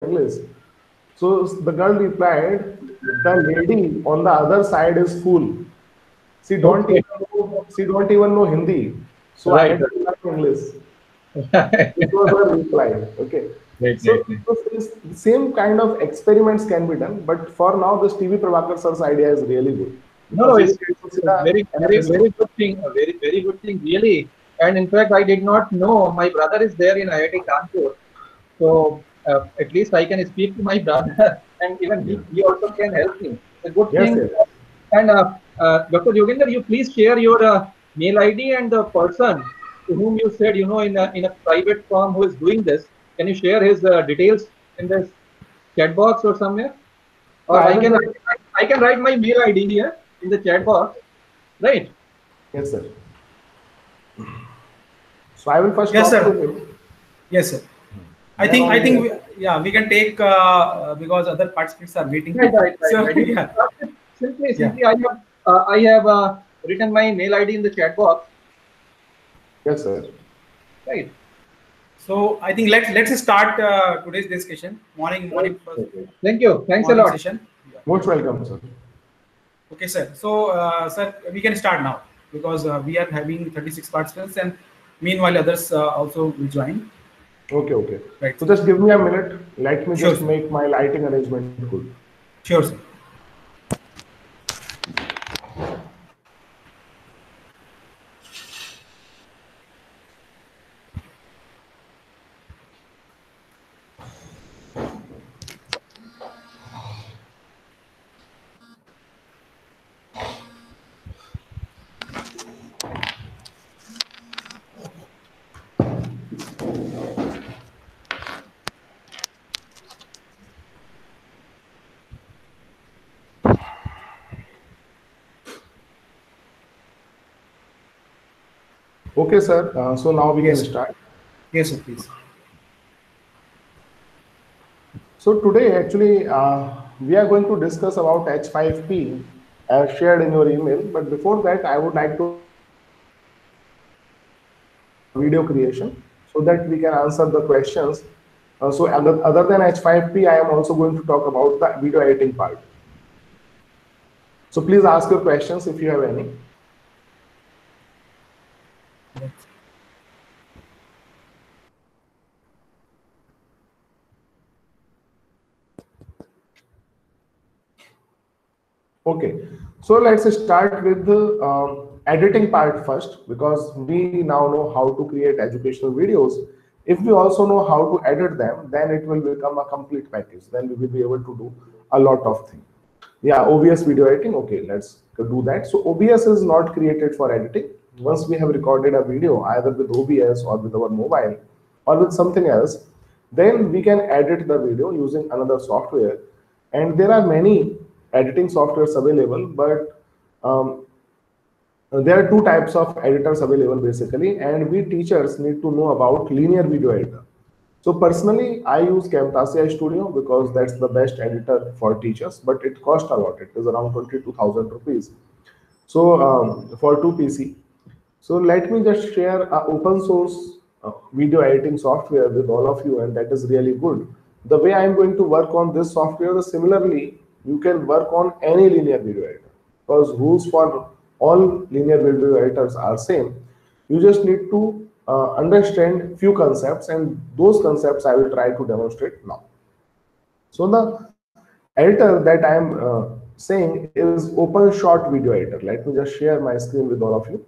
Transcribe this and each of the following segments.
English. So the girl replied, the lady on the other side is full. Okay. She don't even know Hindi. So I Right. had to learn English. Right. This was her reply. Okay. Right. So, Right. same kind of experiments can be done, but for now, this TV Prabhakar sir's idea is really good No, no, because he will it's, get to see it's the very, very, analysis. very good thing. A very, very good thing, really. And in fact, I did not know my brother is there in IIT Kanpur. So at least I can speak to my brother, and even Yeah. he also can help me. It's a good Yes, thing. yes. And Dr. Yogender, you please share your mail ID and the person to whom you said, in a private firm who is doing this. Can you share his details in this chat box or somewhere? So Or I will just, I can write my mail ID here in the chat box, right? yes, sir. So I will first Yes, talk to sir. him. Yes, sir. Then I only, think yeah, we can take because other participants are waiting. So Right. You yeah, yeah. simply I have written my mail ID in the chat box, yes, sir. right? So I think let's start today's discussion. Right. Thank you. Thanks a Morning lot. session. Yeah. Most welcome, sir. Okay, sir. So sir, we can start now because we are having 36 participants, and meanwhile others also will join. Okay, okay. Right, So sir. just give me a minute. Let me Sure, just sir. make my lighting arrangement good. Sure, sir. Okay, sir. So now we can Yes, sir. start. Yes, sir. Please. So today, actually, we are going to discuss about H5P as shared in your email. But before that, I would like to video creation so that we can answer the questions. So other than H5P, I am also going to talk about the video editing part. So please ask your questions if you have any. Okay, so let's start with the editing part first because we now know how to create educational videos. If we also know how to edit them, then it will become a complete package. Then we will be able to do a lot of things. Yeah, OBS video editing. Okay, let's do that. So OBS is not created for editing. Once we have recorded a video, either with OBS or with our mobile or with something else, then we can edit the video using another software. And there are many editing softwares available, but there are two types of editors available basically, and we teachers need to know about linear video editor. So personally, I use Camtasia Studio because that's the best editor for teachers, but it costs a lot. It is around 22,000 rupees. So for two PC. So let me just share a open source video editing software with all of you, and that is really good. The way I'm going to work on this software, similarly, you can work on any linear video editor because rules for all linear video editors are same. You just need to understand few concepts, and those concepts I will try to demonstrate now. So the editor that I am saying is OpenShot Video Editor. Let me just share my screen with all of you.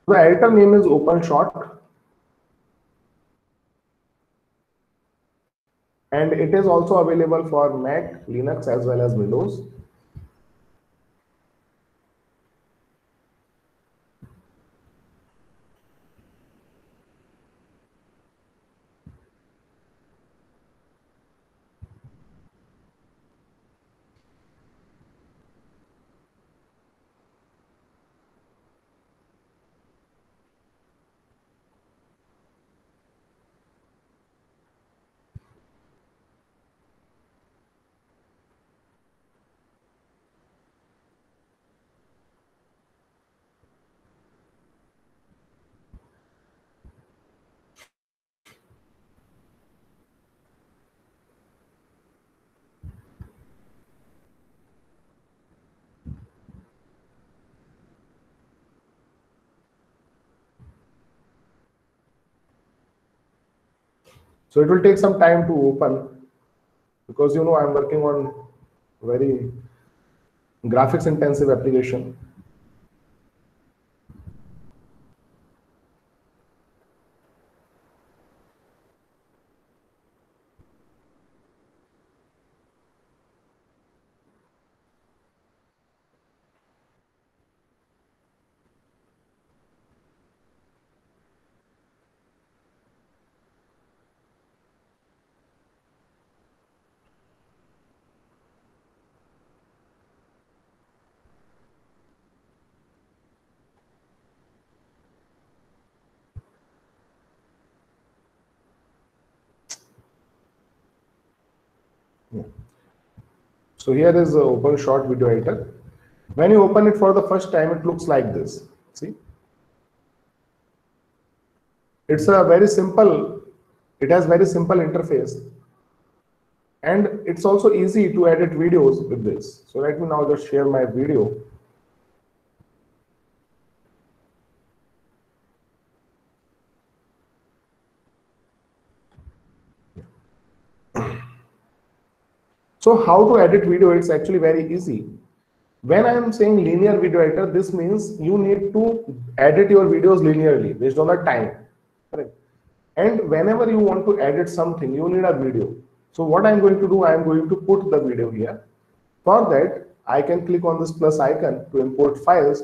So the editor name is OpenShot, and it is also available for Mac, Linux, as well as Windows. So it will take some time to open, because you know I'm working on very graphics intensive application. So here is the open short video editor. When you open it for the first time, it looks like this. See, it's a very simple, it has very simple interface, and it's also easy to edit videos with this. So let me now just share my video. So how to edit video? It's actually very easy. When I am saying linear video editor, this means you need to edit your videos linearly based on the time. Correct? And whenever you want to edit something, you need a video. So what I'm going to do, I'm going to put the video here. For that, I can click on this plus icon to import files.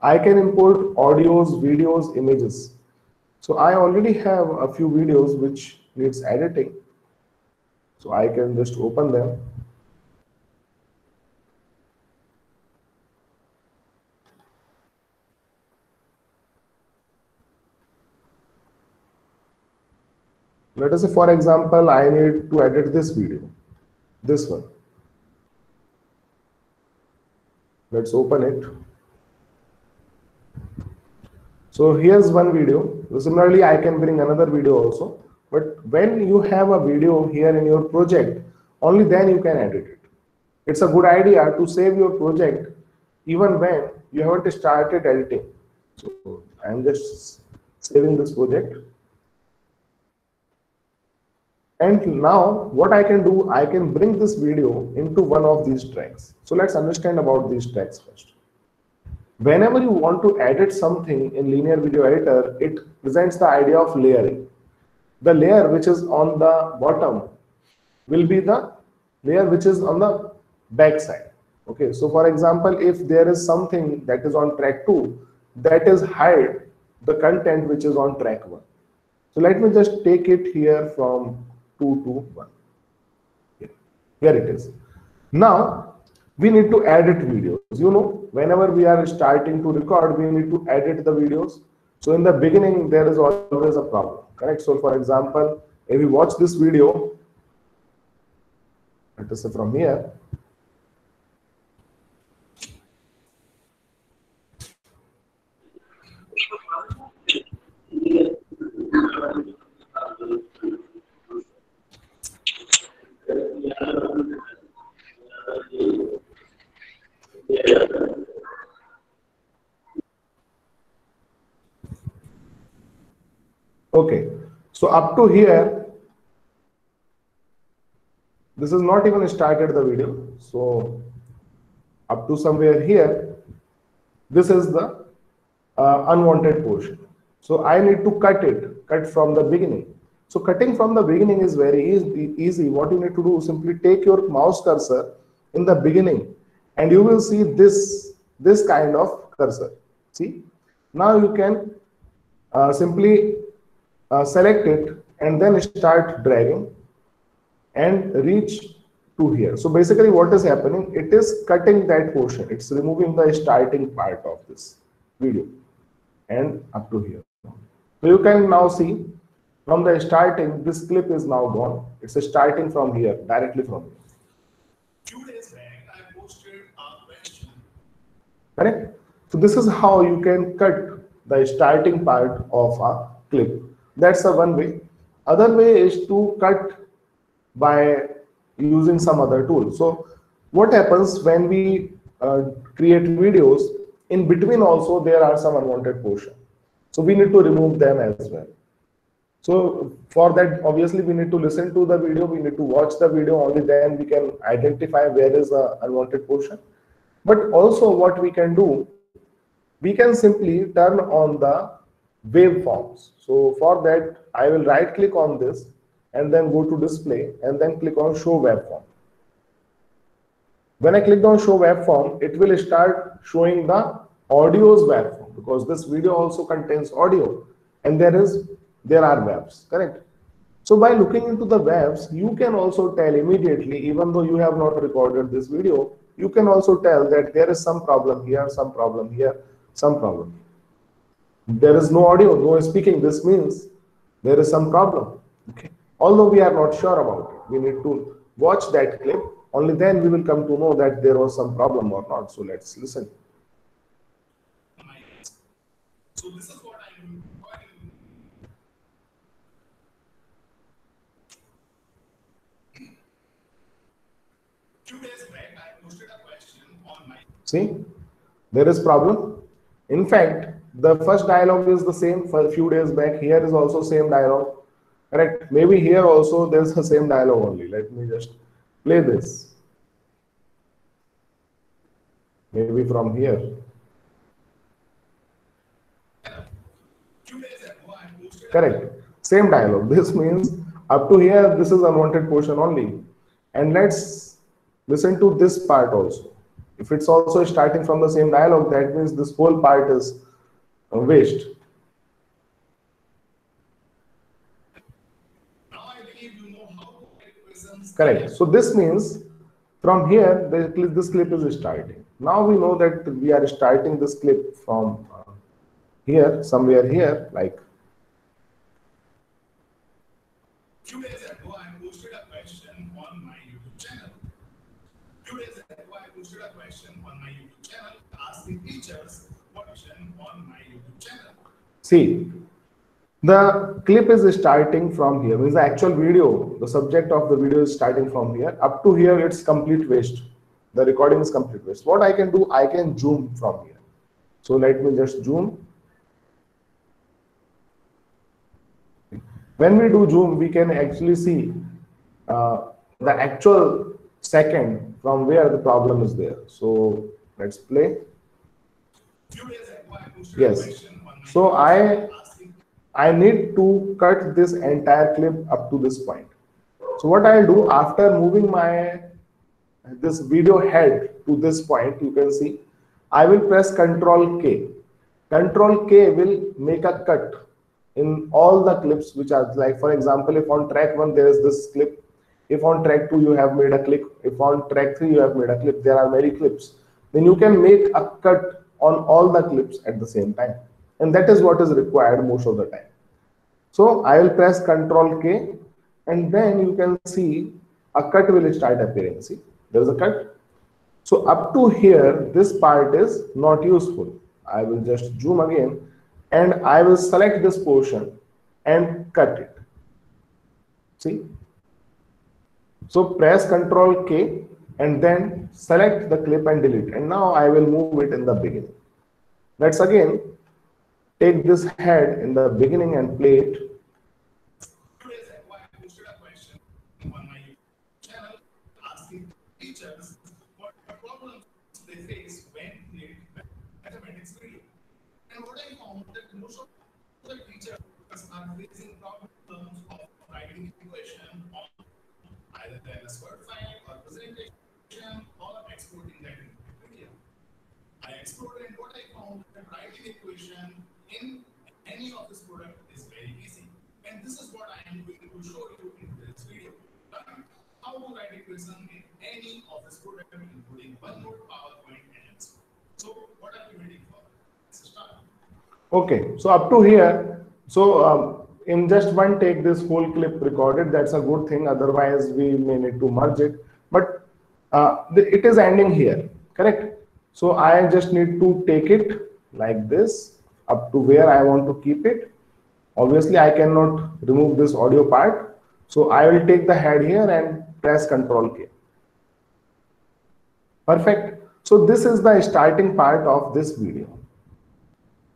I can import audios, videos, images. So I already have a few videos which needs editing. So I can just open them. Let us say, for example, I need to edit this video, this one. Let's open it. So here's one video. Similarly, I can bring another video also. But when you have a video here in your project, only then you can edit it. It's a good idea to save your project even when you haven't started editing. So I'm just saving this project. And now what I can do, I can bring this video into one of these tracks. So let's understand about these tracks first. Whenever you want to edit something in linear video editor, it presents the idea of layering. The layer which is on the bottom will be the layer which is on the back side. Okay, so for example, if there is something that is on track 2, that is hide the content which is on track 1. So let me just take it here from 2 to 1. Here it is. Now we need to edit videos. You know, whenever we are starting to record, we need to edit the videos. So in the beginning, there is always a problem, correct? So for example, if we watch this video, let us say from here, okay, so up to here, this is not even started the video. So up to somewhere here, this is the unwanted portion. So I need to cut from the beginning. So cutting from the beginning is very easy. What you need to do, simply take your mouse cursor in the beginning and you will see this kind of cursor. See, now you can simply select it and then start dragging and reach to here. So basically what is happening, it is cutting that portion. It's removing the starting part of this video and up to here. So you can now see from the starting, this clip is now gone. It's starting from here, directly from here. 2 days back, I posted a question. Correct? So this is how you can cut the starting part of a clip. That's the one way. Other way is to cut by using some other tool. So what happens when we create videos, in between also there are some unwanted portion. So we need to remove them as well. So for that, obviously we need to listen to the video, we need to watch the video, only then we can identify where is the unwanted portion. But also what we can do, we can simply turn on the waveforms. So for that, I will right click on this and then go to display and then click on show waveform. When I click on show waveform, it will start showing the audio's waveform, because this video also contains audio and there are waves, correct? So by looking into the waves, you can also tell immediately, even though you have not recorded this video, you can also tell that there is some problem here, some problem here, some problem. There is no audio, no speaking. This means there is some problem. Okay. Although we are not sure about it, we need to watch that clip. Only then we will come to know that there was some problem or not. So let's listen. So this is what I do. 2 days back, I posted a question on my. See, there is problem. In fact, the first dialogue is the same for a few days back. Here is also same dialogue. Correct. Maybe here also there's the same dialogue only. Let me just play this. Maybe from here. 2 days ago, I posted. Correct. Same dialogue. This means up to here, this is unwanted portion only. And let's listen to this part also. If it's also starting from the same dialogue, that means this whole part is waste. Now I believe you know how to write questions. Correct. So this means from here, this clip is starting. Now we know that we are starting this clip from here, somewhere here, like. 2 days ago, I posted a question on my YouTube channel. 2 days ago, I posted a question on my YouTube channel asking teachers what question on my YouTube channel. See, the clip is starting from here. Means the actual video, the subject of the video is starting from here. Up to here, it's complete waste. The recording is complete waste. What I can do, I can zoom from here. So let me just zoom. When we do zoom, we can actually see the actual second from where the problem is there. So let's play. 2 days ago, I posted Yes. a question on my So YouTube channel asking. I need to cut this entire clip up to this point. So what I'll do, after moving this video head to this point, you can see, I will press Ctrl K. Ctrl K will make a cut in all the clips which are, like, for example, if on track 1 there is this clip, if on track 2 you have made a clip, if on track 3 you have made a clip, there are many clips, then you can make a cut on all the clips at the same time. And that is what is required most of the time. So I will press Ctrl K, and then you can see a cut will start appearing. See, there is a cut. So up to here, this part is not useful. I will just zoom again and I will select this portion and cut it. See? So press Ctrl K and then select the clip and delete. And now I will move it in the beginning. Let's again take this head in the beginning and play it. 2 days ago, I posted a question on my YouTube channel asking teachers what problems they face when creating mathematics video. And what I found that most of the teachers are facing problems of writing equation on either the MS Word file or presentation or exporting that into video. I explored and what I found that writing equation in any of this product is very easy. And this is what I am going to show you in this video. How to write equation in any of this product, including OneNote, PowerPoint, and Excel. So what are you waiting for? Let's start. Okay, so up to here, so in just one take, this whole clip recorded. That's a good thing. Otherwise, we may need to merge it. But it is ending here, correct? So I just need to take it like this up to where I want to keep it. Obviously, I cannot remove this audio part. So I will take the head here and press Ctrl K. Perfect. So this is the starting part of this video.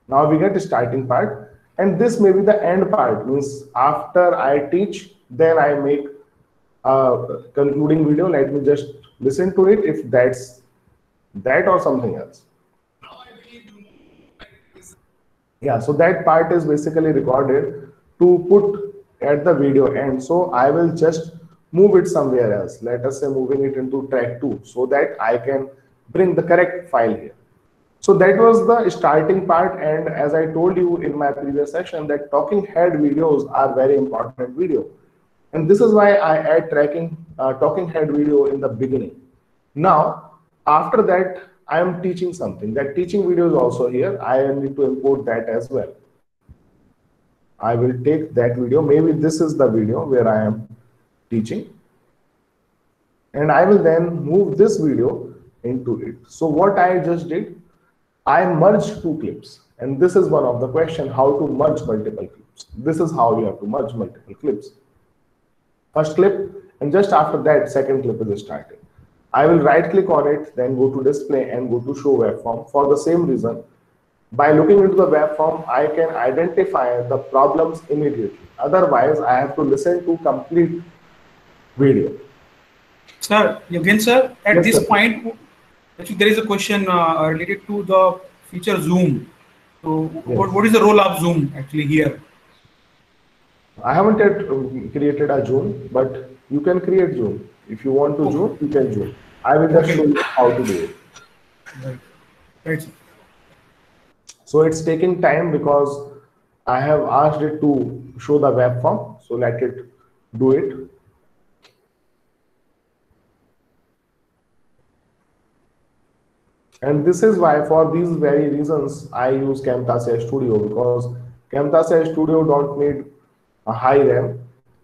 Now we get the starting part. And this may be the end part, means after I teach, then I make a concluding video. Let me just listen to it if that's that or something else. Now I believe you know. Yeah, so that part is basically recorded to put at the video end. So I will just move it somewhere else. Let us say moving it into track 2 so that I can bring the correct file here. So that was the starting part, and as I told you in my previous session that talking head videos are very important video. And this is why I add talking head video in the beginning. Now, after that, I am teaching something. That teaching video is also here. I need to import that as well. I will take that video. Maybe this is the video where I am teaching. And I will then move this video into it. So what I just did, I merged two clips. And this is one of the questions, how to merge multiple clips. This is how you have to merge multiple clips. First clip, and just after that, second clip is started. I will right click on it, then go to display and go to show web form. For the same reason, by looking into the web form, I can identify the problems immediately. Otherwise, I have to listen to complete video. Sir, Yogen sir, at Yes, this sir. point, actually there is a question related to the feature Zoom. So Yes. what is the role of Zoom actually here? I haven't yet created a Zoom, but you can create Zoom. If you want to Okay. Zoom, you can Zoom. I will just Okay. show you how to do it. Right. Right. Sir. So it's taking time because I have asked it to show the web form. So let it do it. And this is why, for these very reasons, I use Camtasia Studio, because Camtasia Studio don't need a high RAM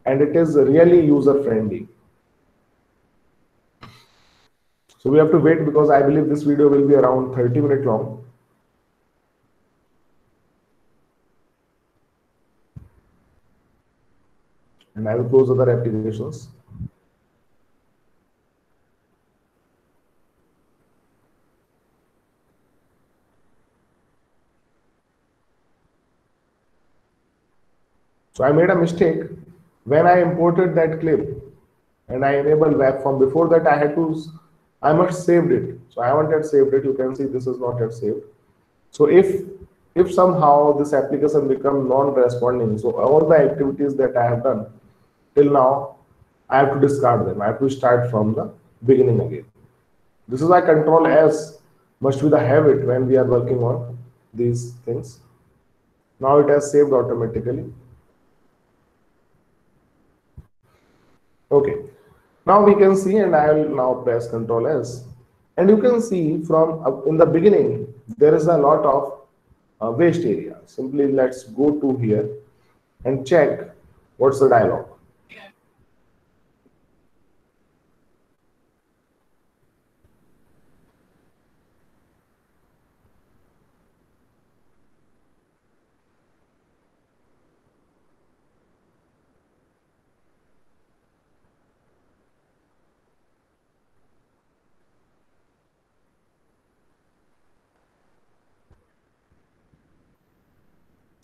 and it is really user friendly. So we have to wait because I believe this video will be around 30 minutes long. And I will close other applications. So I made a mistake when I imported that clip and I enabled web form. Before that, I must saved it. So I haven't yet saved it. You can see this is not yet saved. So if somehow this application become non-responding, so all the activities that I have done till now, I have to discard them. I have to start from the beginning again. This is why Control S must be the habit when we are working on these things. Now it has saved automatically. Okay, now we can see, and I will now press Control S, and you can see from in the beginning there is a lot of waste area. Simply let's go to here and check what's the dialog.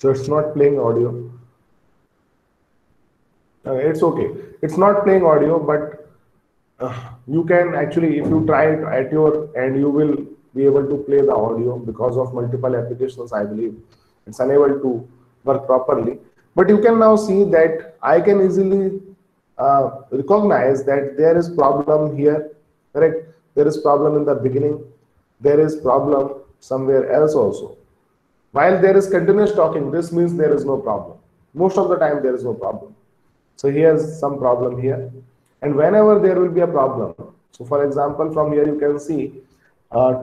So it's not playing audio. It's okay. It's not playing audio, but you can actually, if you try it at your end, you will be able to play the audio. Because of multiple applications, I believe it's unable to work properly. But you can now see that I can easily recognize that there is problem here, correct? There is problem in the beginning. There is problem somewhere else also. While there is continuous talking, this means there is no problem. Most of the time, there is no problem. So here's some problem here. And whenever there will be a problem, so for example, from here you can see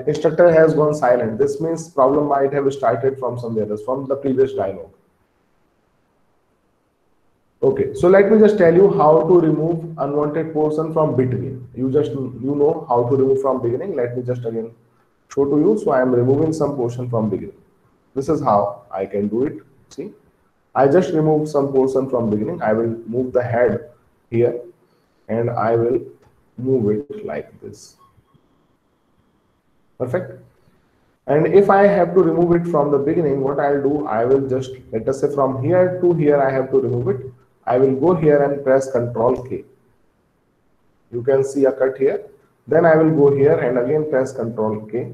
instructor has gone silent. This means problem might have started from somewhere else, from the previous dialog. Okay, so let me just tell you how to remove unwanted portion from between. You know how to remove from beginning. Let me just again show to you. So I am removing some portion from beginning. This is how I can do it. See, I just removed some portion from beginning. I will move the head here and I will move it like this. Perfect. And if I have to remove it from the beginning, what I'll do, I will just, let us say from here to here, I have to remove it. I will go here and press Ctrl K. You can see a cut here. Then I will go here and again press Ctrl K.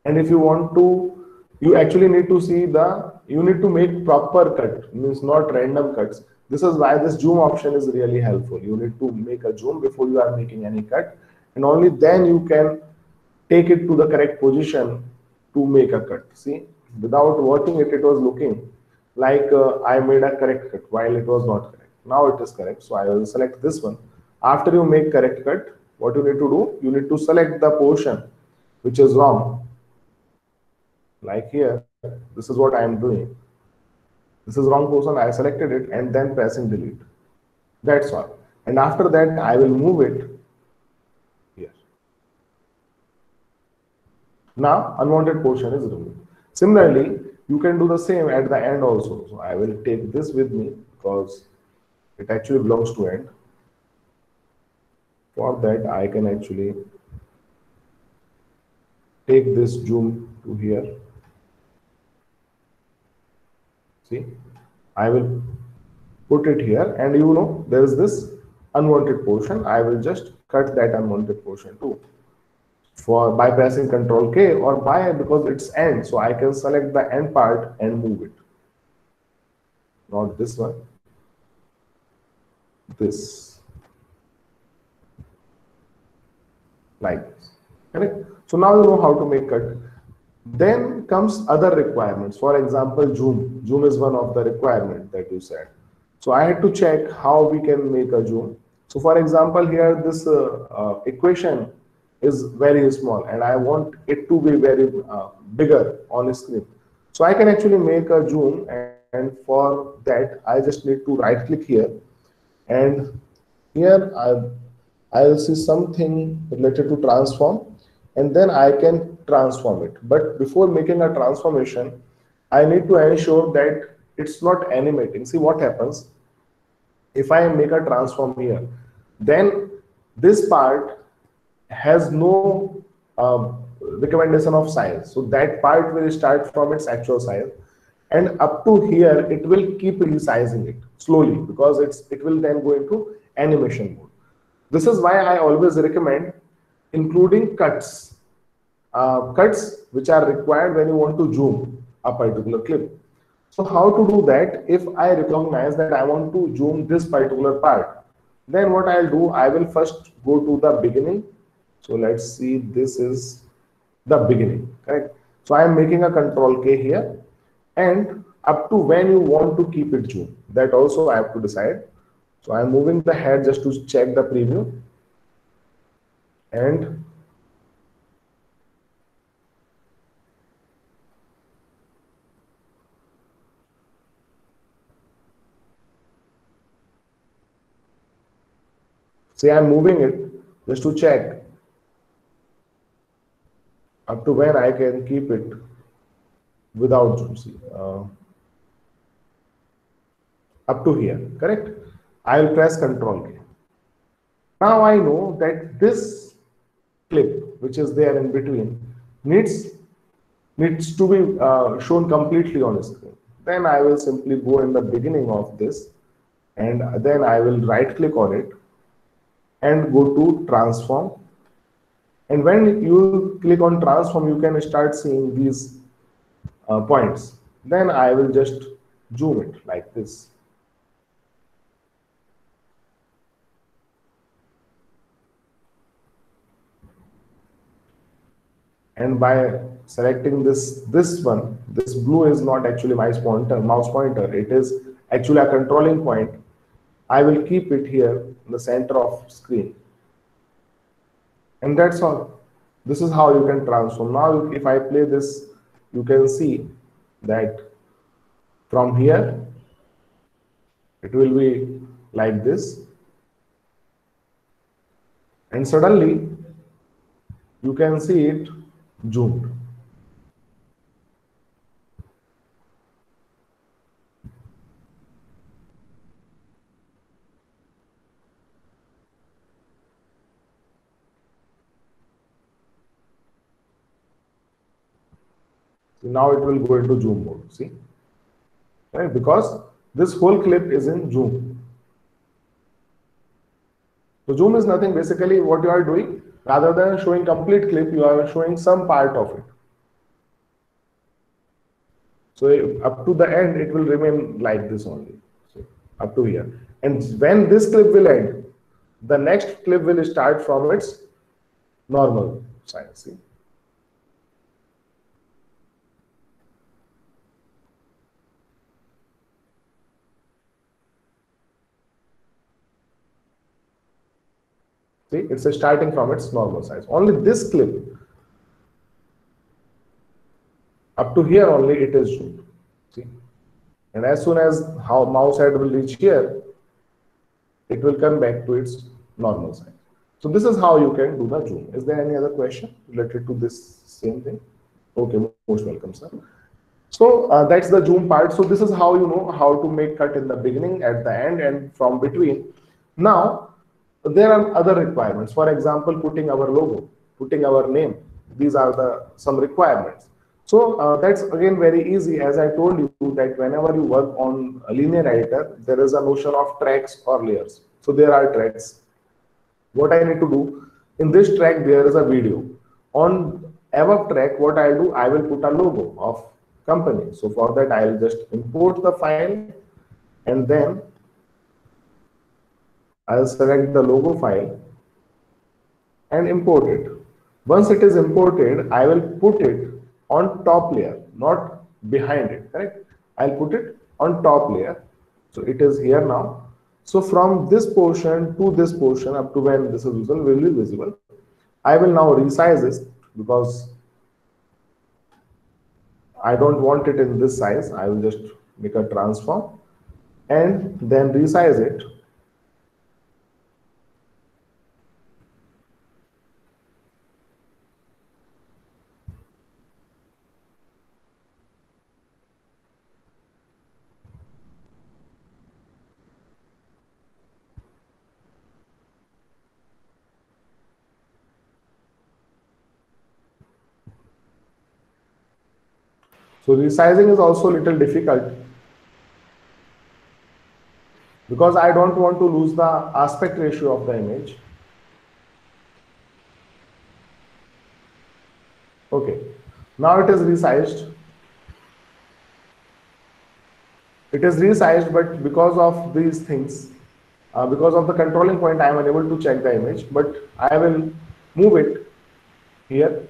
And if you want to, you actually need to see you need to make proper cut, means not random cuts. This is why this zoom option is really helpful. You need to make a zoom before you are making any cut, and only then you can take it to the correct position to make a cut. See, without watching it, it was looking like I made a correct cut while it was not correct. Now it is correct, so I will select this one. After you make correct cut, what you need to do, you need to select the portion which is wrong. Like here, this is what I am doing. This is wrong portion, I selected it and then pressing delete. That's all. And after that, I will move it here. Now, unwanted portion is removed. Similarly, you can do the same at the end also. So I will take this with me because it actually belongs to end. For that, I can actually take this zoom to here. See, I will put it here, and you know there is this unwanted portion. I will just cut that unwanted portion too. By pressing Ctrl K, or because it's end, so I can select the end part and move it. Not this one. This. Like this. Correct? So now you know how to make cut. Then comes other requirements. For example, zoom. Zoom is one of the requirements that you said. So I had to check how we can make a zoom. So for example, here this equation is very small and I want it to be very bigger on screen. So I can actually make a zoom, and for that I just need to right click here, and here I'll see something related to transform, and then I can transform it. But before making a transformation, I need to ensure that it's not animating. See what happens if I make a transform here, then this part has no recommendation of size. So that part will start from its actual size, and up to here it will keep resizing it slowly because it will then go into animation mode. This is why I always recommend including cuts which are required when you want to zoom a particular clip. So how to do that? If I recognize that I want to zoom this particular part, then what I'll do, I will first go to the beginning. So let's see, this is the beginning, correct? So I am making a Ctrl K here, and up to when you want to keep it zoom, that also I have to decide. So I'm moving the head just to check the preview, and see, I'm moving it just to check up to when I can keep it without zoom. See, up to here, correct? I'll press Ctrl K. Now I know that this clip, which is there in between, needs to be shown completely on the screen. Then I will simply go in the beginning of this, and then I will right click on it and go to transform. And when you click on transform, you can start seeing these points. Then I will just zoom it like this. And by selecting this one, this blue is not actually mouse pointer, it is actually a controlling point. I will keep it here in the center of screen, and that's all. This is how you can transform. Now if I play this, you can see that from here it will be like this, and suddenly you can see it zoomed. Now it will go into zoom mode. See, right? Because this whole clip is in zoom. So zoom is nothing, basically what you are doing, rather than showing complete clip, you are showing some part of it. So up to the end, it will remain like this only. So up to here. And when this clip will end, the next clip will start from its normal size. See? See, it's starting from its normal size. Only this clip, up to here only, it is zoomed. See? And as soon as how mouse head will reach here, it will come back to its normal size. So this is how you can do the zoom. Is there any other question related to this same thing? Okay, most welcome, sir. So that's the zoom part. So this is how you know how to make cut in the beginning, at the end, and from between. Now, there are other requirements. For example, putting our logo, putting our name. These are the some requirements. So that's again very easy. As I told you that whenever you work on a linear editor, there is a notion of tracks or layers. So there are tracks. What I need to do, in this track, there is a video. On above track, what I do, I will put a logo of company. So for that, I will just import the file, and then I'll select the logo file and import it. Once it is imported, I will put it on top layer, not behind it, correct? I'll put it on top layer. So it is here now. So from this portion to this portion, up to when this is visible, will be visible. I will now resize this because I don't want it in this size. I will just make a transform and then resize it. So resizing is also a little difficult because I don't want to lose the aspect ratio of the image. Okay, now it is resized. It is resized, but because of these things, because of the controlling point, I am unable to check the image, but I will move it here.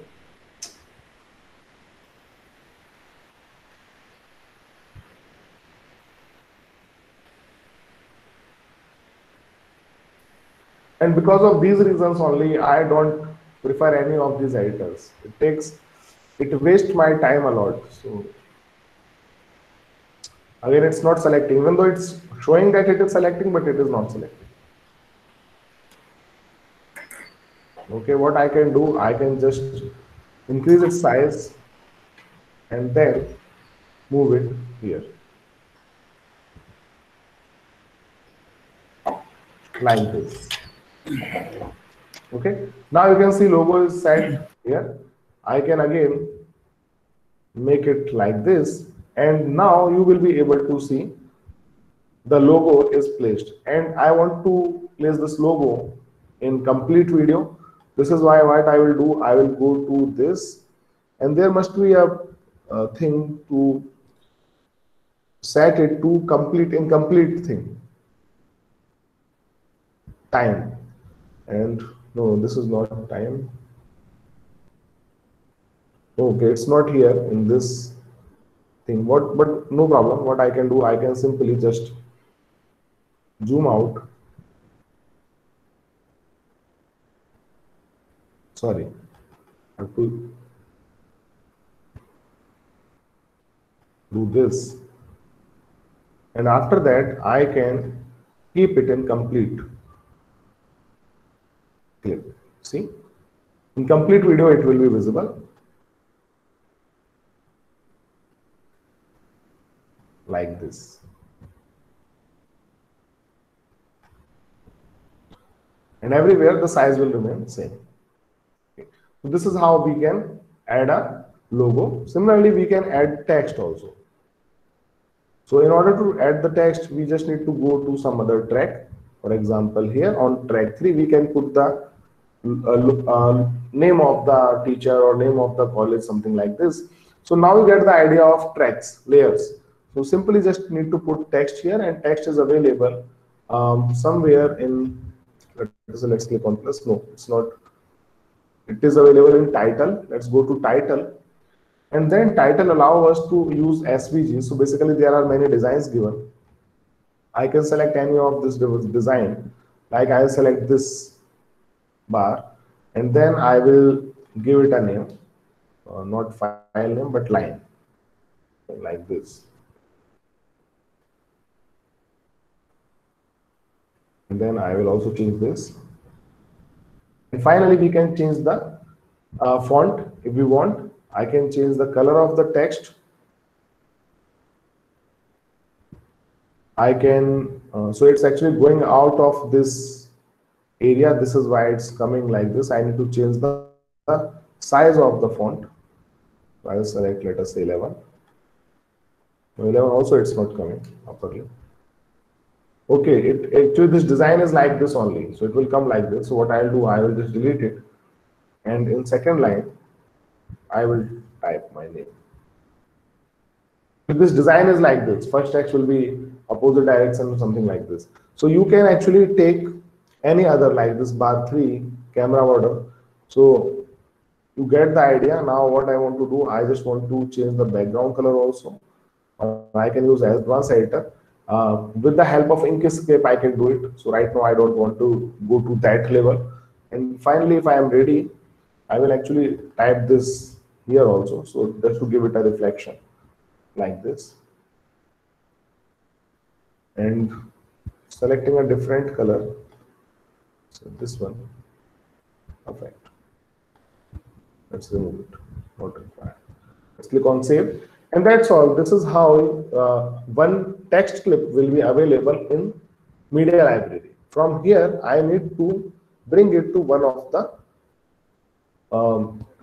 And because of these reasons only, I don't prefer any of these editors. It wastes my time a lot. So again, it's not selecting, even though it's showing that it is selecting, but it is not selecting. Okay, what I can do, I can just increase its size and then move it here. Like this. Okay, now you can see logo is set here. I can again make it like this, and now you will be able to see the logo is placed. And I want to place this logo in complete video. This is why what I will do, I will go to this, and there must be a thing to set it to complete incomplete thing time. And no, this is not time. Okay, it's not here in this thing. But no problem. What I can do, I can simply just zoom out. Sorry, I have to do this. And after that, I can keep it in complete clip. See, in complete video, it will be visible like this. And everywhere the size will remain same. Okay. So this is how we can add a logo. Similarly, we can add text also. So in order to add the text, we just need to go to some other track. For example, here on track 3, we can put the name of the teacher or name of the college, something like this. So now you get the idea of tracks, layers. So simply just need to put text here, and text is available somewhere in, let's click on plus. No, it's not. It is available in title. Let's go to title. And then title allow us to use SVG. So basically there are many designs given. I can select any of this design. Like I'll select this bar, and then I will give it a name, not file name, but line, like this. And then I will also change this. And finally, we can change the font if we want. I can change the color of the text. I can, so it's actually going out of this area. This is why it's coming like this. I need to change the size of the font. I'll select, let us say 11. 11 also it's not coming properly. Okay, actually this design is like this only. So it will come like this. So what I'll do, I will just delete it. And in second line, I will type my name. This design is like this. First text will be opposite direction or something like this. So you can actually take any other like this bar 3 camera border. So you get the idea. Now what I want to do, I just want to change the background color also. I can use advanced editor. With the help of Inkscape, I can do it. So right now I don't want to go to that level. And finally, if I am ready, I will actually type this here also. So just to give it a reflection like this. And selecting a different color. So this one. Perfect. Let's remove it. Not required. Let's click on save. And that's all. This is how one text clip will be available in Media Library. From here, I need to bring it to one of the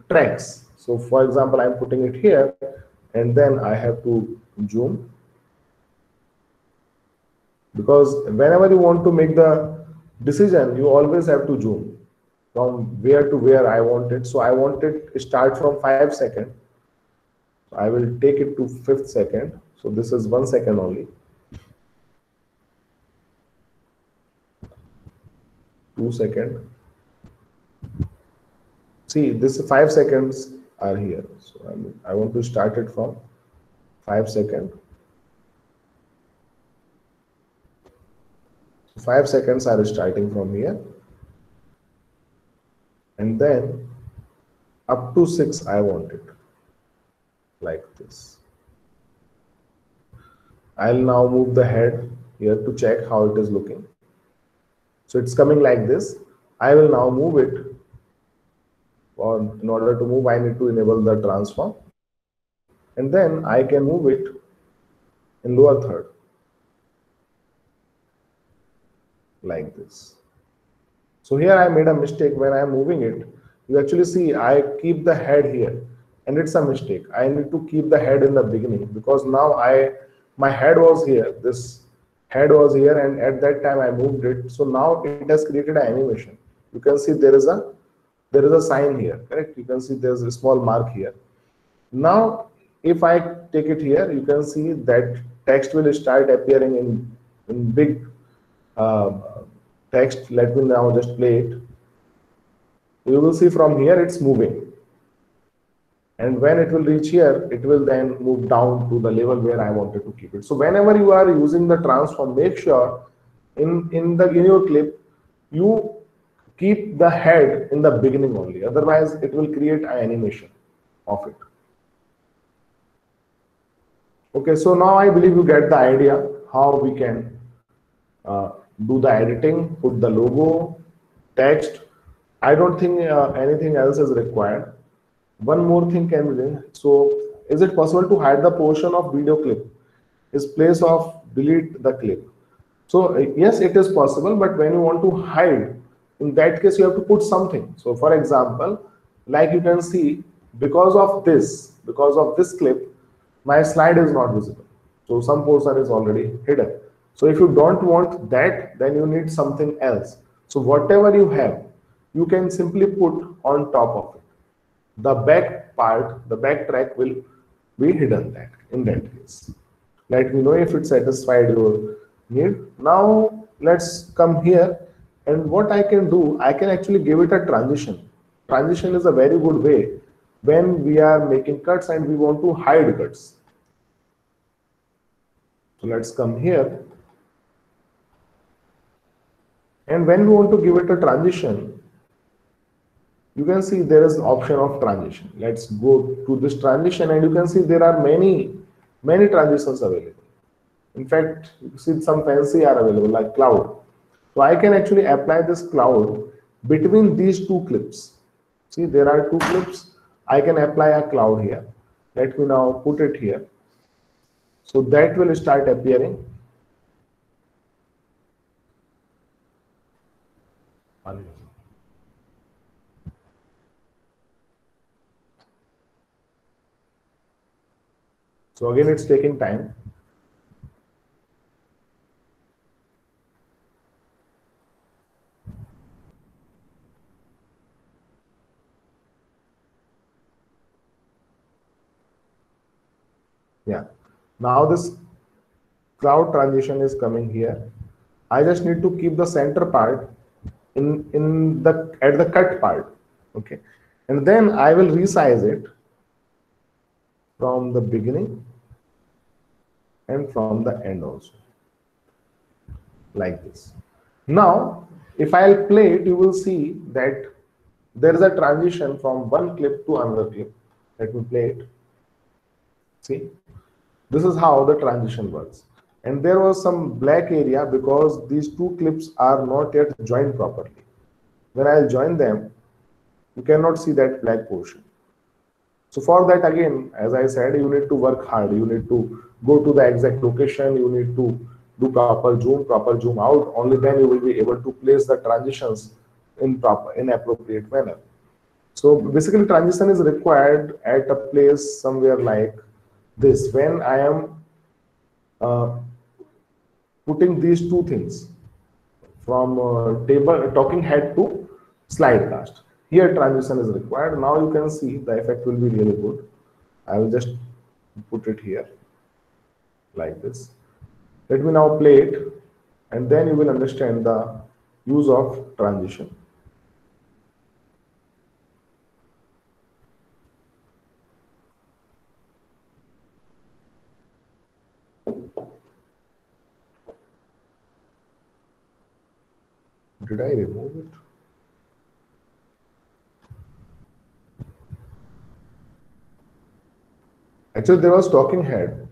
tracks. So for example, I'm putting it here, and then I have to zoom. Because whenever you want to make the decision, you always have to zoom from where to where I want it. So I want it to start from 5 seconds. I will take it to 5th second. So this is 1 second only. 2 seconds. See, this 5 seconds are here. So I want to start it from 5 seconds. 5 seconds are starting from here. And then up to 6 I want it. Like this. I'll now move the head here to check how it is looking. So it's coming like this. I will now move it. In order to move, I need to enable the transform. And then I can move it in lower third. Like this. So here I made a mistake when I am moving it. You actually see I keep the head here. And it's a mistake. I need to keep the head in the beginning because now my head was here. This head was here, and at that time I moved it. So now it has created an animation. You can see there is a sign here. Correct? You can see there's a small mark here. Now, if I take it here, you can see that text will start appearing in big text. Let me now just play it. You will see from here it's moving. And when it will reach here, it will then move down to the level where I wanted to keep it. So whenever you are using the transform, make sure in your clip, you keep the head in the beginning only. Otherwise, it will create an animation of it. Okay, so now I believe you get the idea how we can do the editing, put the logo, text. I don't think anything else is required. One more thing can be done. So is it possible to hide the portion of video clip? Is place of delete the clip? So yes, it is possible, but when you want to hide, in that case, you have to put something. So for example, like you can see, because of this clip, my slide is not visible. So some portion is already hidden. So if you don't want that, then you need something else. So whatever you have, you can simply put on top of it. The back part, the back track will be hidden that in that case. Let me know if it satisfied your need. Now let's come here, and what I can do, I can actually give it a transition. Transition is a very good way when we are making cuts and we want to hide cuts. So let's come here, and when we want to give it a transition, you can see there is an option of transition. Let's go to this transition, and you can see there are many transitions available. In fact, you see some fancy are available like cloud. So I can actually apply this cloud between these two clips. See, there are two clips. I can apply a cloud here. Let me now put it here. So that will start appearing. So again, it's taking time. Yeah, now this cloud transition is coming here. I just need to keep the center part in the at the cut part, okay, and then I will resize it from the beginning and from the end also, like this. Now if I'll play it, you will see that there is a transition from one clip to another clip. Let me play it. See, this is how the transition works. And there was some black area because these two clips are not yet joined properly. When I'll join them, you cannot see that black portion. So for that, again, as I said, you need to work hard. You need to go to the exact location. You need to do proper zoom out. Only then you will be able to place the transitions in appropriate manner. So basically, transition is required at a place somewhere like this. When I am putting these two things from talking head to slide cast. Here transition is required. Now you can see the effect will be really good. I will just put it here like this. Let me now play it, and then you will understand the use of transition. Did I remove it? Actually, there was talking head.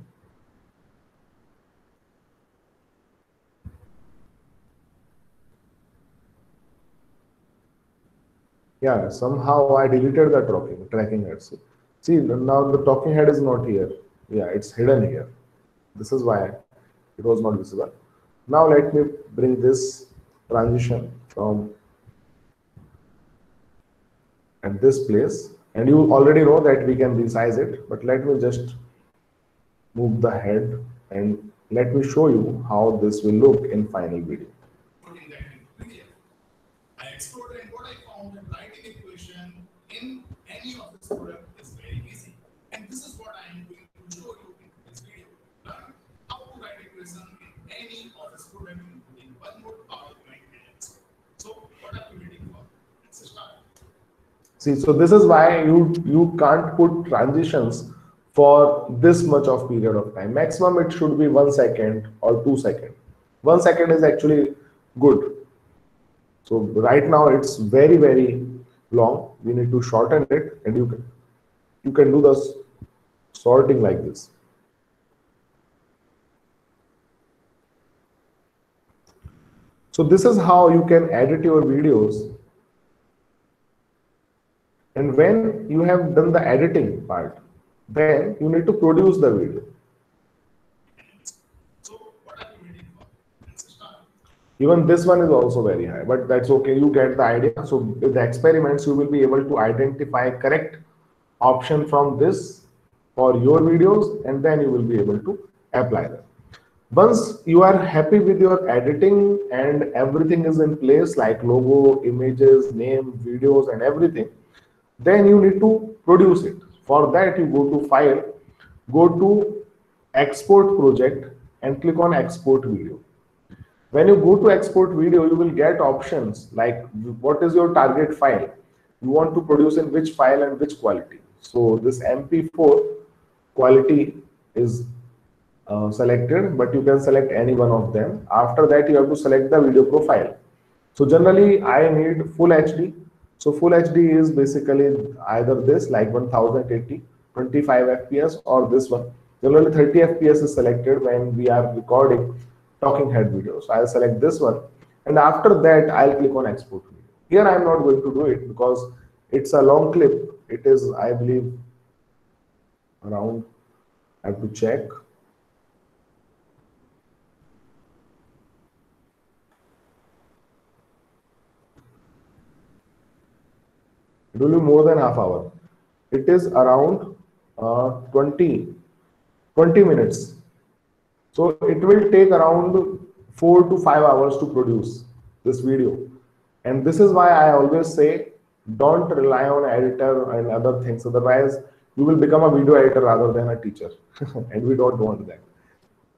Yeah, somehow I deleted the tracking head. See, now the talking head is not here. Yeah, it's hidden here. This is why it was not visible. Now let me bring this transition from at this place, and you already know that we can resize it, but let me just move the head and let me show you how this will look in final video. Putting that in PDF. I explored, and what I found that writing equation in any office product is very easy. And this is what I am going to show you in this video. Learn how to write equation in any office product, including OneNote, PowerPoint, and Excel. So what are you waiting for? Let's start. See, so this is why you can't put transitions for this much of period of time. Maximum it should be 1 second or 2 seconds. 1 second is actually good. So right now it's very long. We need to shorten it, and you can do the sorting like this. So this is how you can edit your videos. And when you have done the editing part, then you need to produce the video. So what are you waiting for? Let's start. Even this one is also very high, but that's okay. You get the idea. So with the experiments, you will be able to identify correct option from this for your videos, and then you will be able to apply them. Once you are happy with your editing and everything is in place, like logo, images, name, videos, and everything, then you need to produce it. For that, you go to File, go to Export Project, and click on Export Video. When you go to export video, you will get options like what is your target file. You want to produce in which file and which quality. So this MP4 quality is selected, but you can select any one of them. After that, you have to select the video profile. So generally, I need full HD. So full HD is basically either this like 1080, 25 FPS, or this one. Generally, 30 FPS is selected when we are recording talking head video. So I'll select this one, and after that, I'll click on export video. Here, I'm not going to do it because it's a long clip. It is, I believe, around. I have to check. It will be more than half hour. It is around 20 minutes. So it will take around 4 to 5 hours to produce this video. And this is why I always say, don't rely on editor and other things. Otherwise, you will become a video editor rather than a teacher. And we don't want that.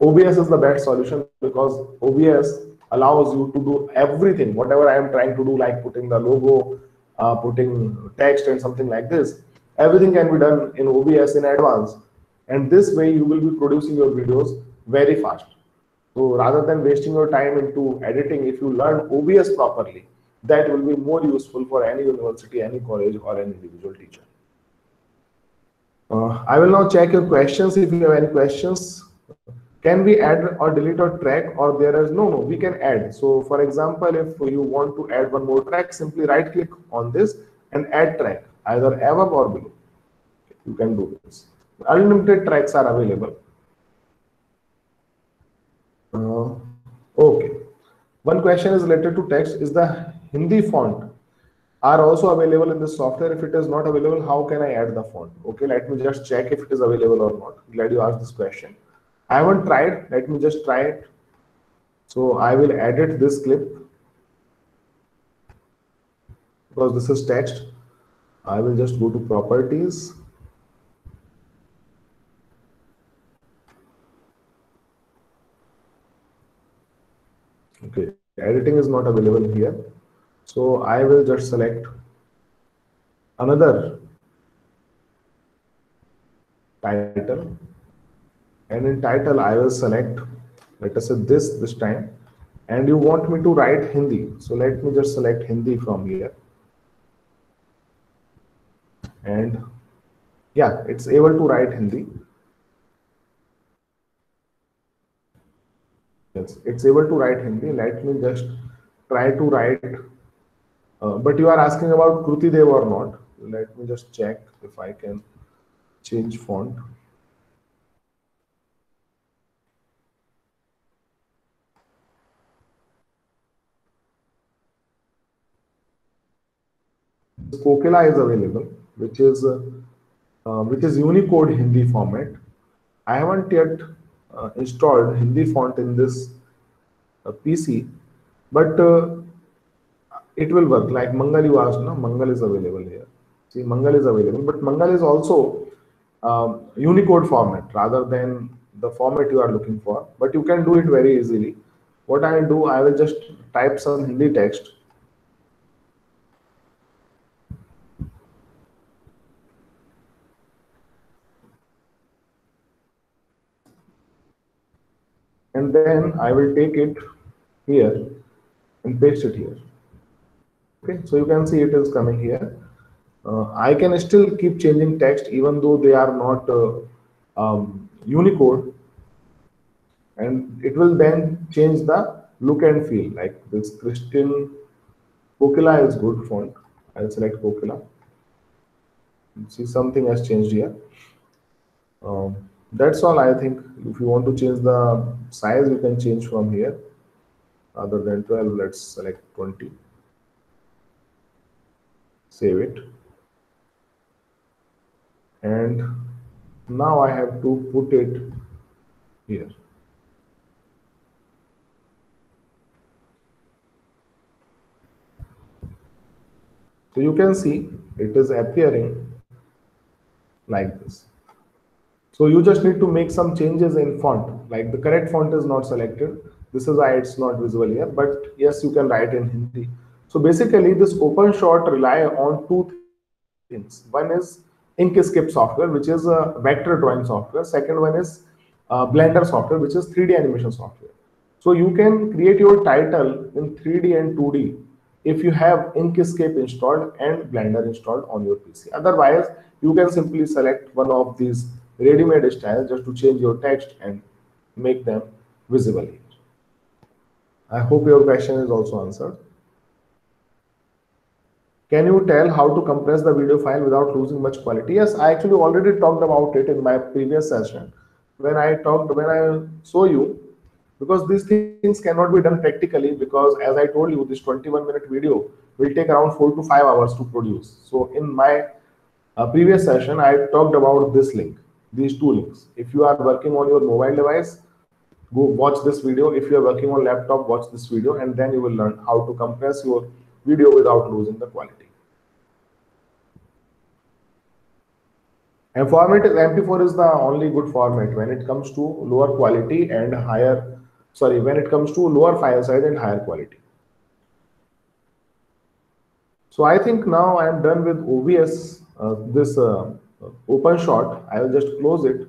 OBS is the best solution because OBS allows you to do everything, whatever I am trying to do, like putting the logo, putting text and something like this. Everything can be done in OBS in advance. And this way you will be producing your videos very fast. So rather than wasting your time into editing, if you learn OBS properly, that will be more useful for any university, any college, or any individual teacher. I will now check your questions. If you have any questions, can we add or delete a track, or there is no, we can add. So for example, if you want to add one more track, simply right click on this and add track, either above or below. You can do this. Unlimited tracks are available. Okay. One question is related to text. Is the Hindi font are also available in the software? If it is not available, how can I add the font? Okay, let me just check if it is available or not. Glad you asked this question. I haven't tried. Let me just try it. So I will edit this clip because this is text. I will just go to properties. Okay, editing is not available here. So I will just select another title. And in title, I will select, let us say this time. And you want me to write Hindi. So let me just select Hindi from here. And yeah, it's able to write Hindi. Yes, it's able to write Hindi. Let me just try to write. But you are asking about Kruti Dev or not. Let me just check if I can change font. Kokila is available, which is Unicode Hindi format. I haven't yet installed Hindi font in this PC, but it will work. Like Mangal, you asked, no? Mangal is available here. See, Mangal is available, but Mangal is also Unicode format rather than the format you are looking for. But you can do it very easily. What I will do, I will just type some Hindi text. And then I will take it here and paste it here. Okay, so you can see it is coming here. I can still keep changing text even though they are not Unicode, and it will then change the look and feel. Like this Christian Kokila is good font. I'll select Kokila. See, something has changed here. That's all. I think if you want to change the size, you can change from here. Other than 12, let's select 20. Save it. And now I have to put it here. So you can see it is appearing like this. So you just need to make some changes in font, like the correct font is not selected. This is why it's not visible here, but yes, you can write in Hindi. So basically this OpenShot rely on two things. One is Inkscape software, which is a vector drawing software. Second one is Blender software, which is 3D animation software. So you can create your title in 3D and 2D if you have Inkscape installed and Blender installed on your PC. Otherwise, you can simply select one of these ready-made styles just to change your text and make them visible here. I hope your question is also answered. Can you tell how to compress the video file without losing much quality? Yes, I actually already talked about it in my previous session when I saw you, because these things cannot be done practically, because as I told you, this 21-minute video will take around 4 to 5 hours to produce. So in my previous session, I talked about this link, these two links. If you are working on your mobile device, go watch this video. If you are working on laptop, watch this video, and then you will learn how to compress your video without losing the quality. And format is MP4 is the only good format when it comes to lower quality and when it comes to lower file size and higher quality. So I think now I am done with OBS, this OpenShot. I will just close it.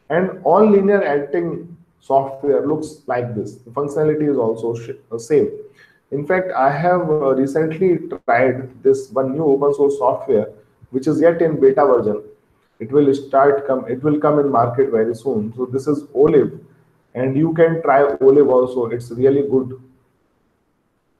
And all linear editing software looks like this. The functionality is also same. In fact, I have recently tried this one new open source software, which is yet in beta version. It will come in market very soon. So this is Olive, and you can try Olive also. It's really good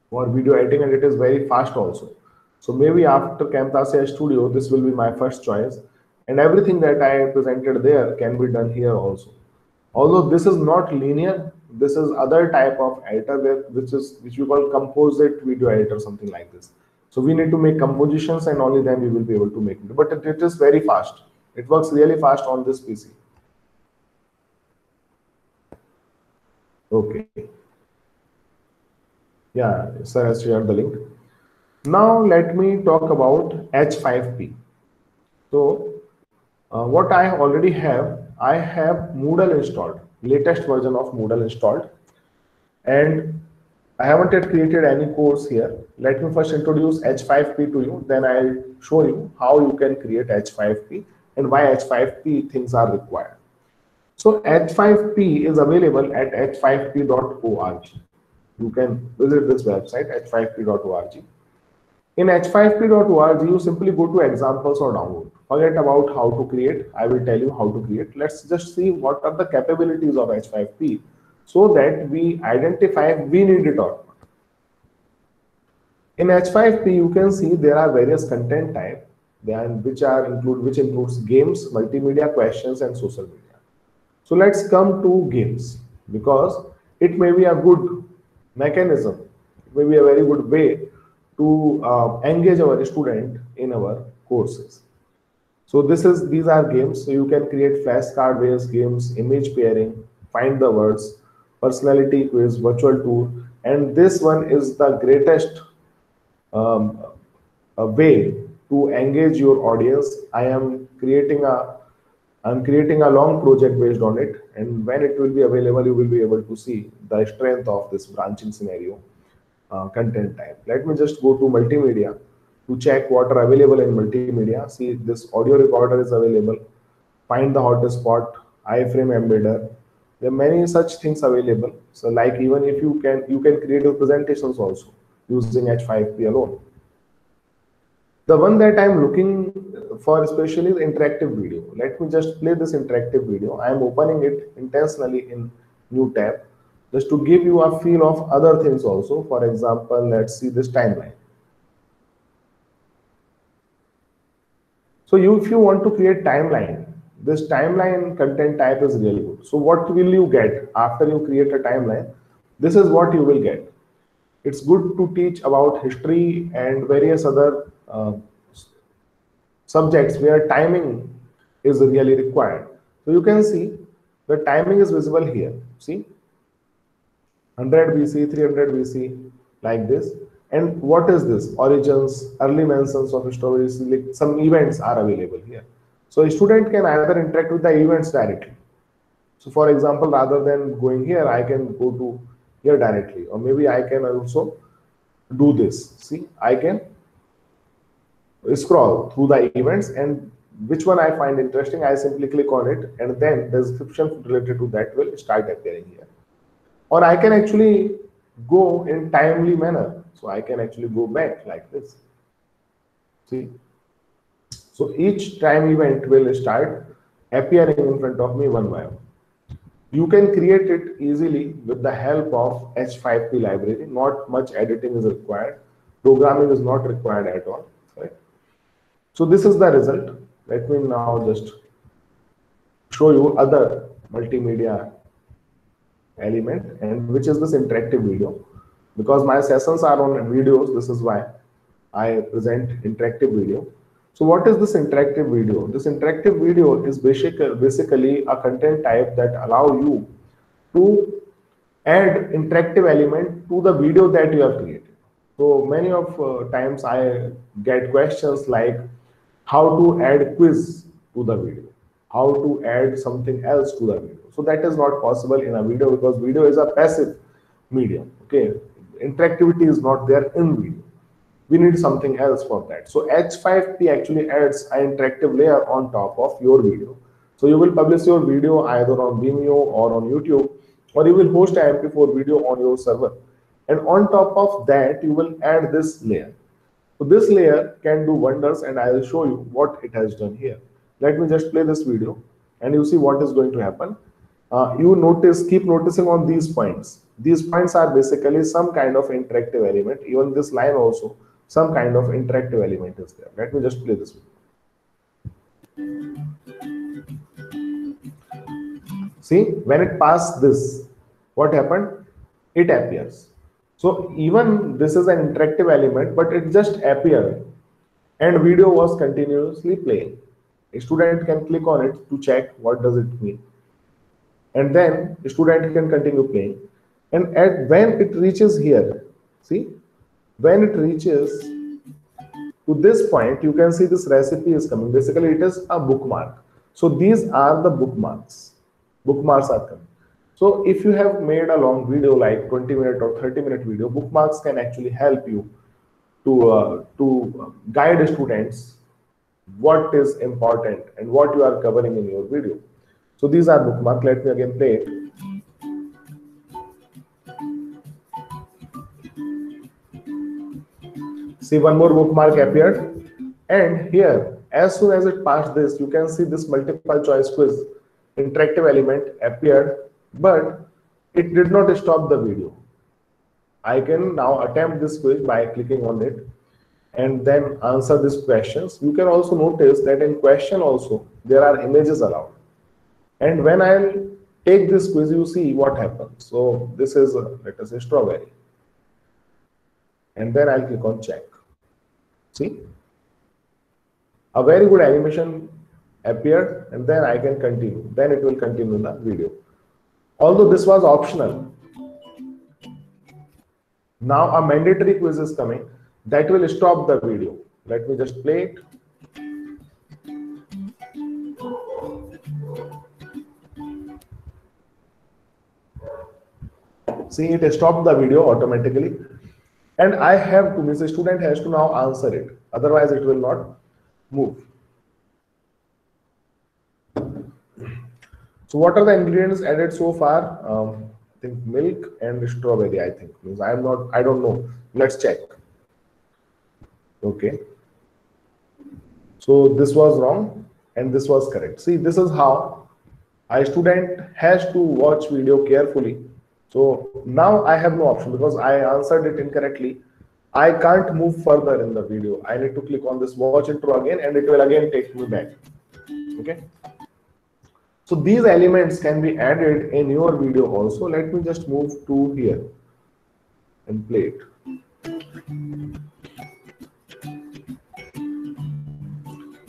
for video editing, and it is very fast also. So maybe after Camtasia Studio, this will be my first choice, and everything that I presented there can be done here also. Although this is not linear, this is other type of editor which we call composite video editor, something like this. So we need to make compositions, and only then we will be able to make it. But it is very fast. It works really fast on this PC. Okay. Yeah, sir has shared the link. Now let me talk about H5P. So what I already have, I have Moodle installed, latest version of Moodle installed, and I haven't yet created any course here. Let me first introduce H5P to you, then I'll show you how you can create H5P and why H5P things are required. So H5P is available at h5p.org. You can visit this website, h5p.org. In h5p.org, you simply go to examples or download. Forget about how to create. I will tell you how to create. Let's just see what are the capabilities of H5P so that we identify if we need it or not. In H5P, you can see there are various content types which includes games, multimedia, questions, and social media. So let's come to games, because it may be a good mechanism, it may be a very good way to engage our student in our courses. So these are games. So you can create flashcard-based games, image pairing, find the words, personality quiz, virtual tour, and this one is the greatest way to engage your audience. I'm creating a long project based on it, and when it will be available, you will be able to see the strength of this branching scenario content type. Let me just go to multimedia to check what are available in multimedia. See, this audio recorder is available. Find the hottest spot, iframe embedder. There are many such things available. So like even if you can create your presentations also using H5P alone. The one that I'm looking for especially is interactive video. Let me just play this interactive video. I'm opening it intentionally in new tab just to give you a feel of other things also. For example, let's see this timeline. So if you want to create timeline, this timeline content type is really good. So what will you get after you create a timeline? This is what you will get. It's good to teach about history and various other subjects where timing is really required. So you can see the timing is visible here. See, 100 BC, 300 BC, like this. And what is this? Origins, early mentions of strawberries, like some events are available here. So a student can either interact with the events directly. So for example, rather than going here, I can go to here directly, or maybe I can also do this. See, I can scroll through the events, and which one I find interesting, I simply click on it, and then the description related to that will start appearing here. Or I can actually go in timely manner. So I can actually go back like this. See, so each time event will start appearing in front of me one by one. You can create it easily with the help of H5P library. Not much editing is required. Programming is not required at all. Right? So this is the result. Let me now just show you other multimedia element, and which is this interactive video. Because my sessions are on videos, this is why I present interactive video. So what is this interactive video? This interactive video is basically a content type that allow you to add interactive element to the video that you have created. So many of times I get questions like how to add quiz to the video, how to add something else to the video. So that is not possible in a video, because video is a passive medium. Okay, interactivity is not there in video. We need something else for that. So H5P actually adds an interactive layer on top of your video. So you will publish your video either on Vimeo or on YouTube, or you will host an MP4 video on your server. And on top of that, you will add this layer. So this layer can do wonders, and I will show you what it has done here. Let me just play this video, and you see what is going to happen. Keep noticing on these points. These points are basically some kind of interactive element. Even this line also, some kind of interactive element is there. Let me just play this video. See, when it passed this, what happened? It appears. So even this is an interactive element, but it just appeared, and video was continuously playing. A student can click on it to check what does it mean, and then the student can continue playing. And when it reaches here, see, when it reaches to this point, you can see this recipe is coming. Basically, it is a bookmark. So these are the bookmarks. Bookmarks are coming. So if you have made a long video like 20-minute or 30-minute video, bookmarks can actually help you to guide students what is important and what you are covering in your video. So these are bookmarks. Let me again play it. See, one more bookmark appeared, and here, as soon as it passed this, you can see this multiple choice quiz interactive element appeared, but it did not stop the video. I can now attempt this quiz by clicking on it and then answer these questions. You can also notice that in question also there are images allowed, and when I'll take this quiz, you see what happens. So this is let us say strawberry, and then I'll click on check. See, a very good animation appeared, and then I can continue. Then it will continue the video. Although this was optional, now a mandatory quiz is coming that will stop the video. Let me just play it. See, it stopped the video automatically, and I have to, means the student has to now answer it, otherwise it will not move. So what are the ingredients added so far? I think milk and strawberry, I think. Means I don't know. Let's check. Okay. So this was wrong and this was correct. See, this is how a student has to watch video carefully. So now I have no option because I answered it incorrectly. I can't move further in the video. I need to click on this watch intro again, and it will again take me back. Okay. So these elements can be added in your video also. Let me just move to here and play it.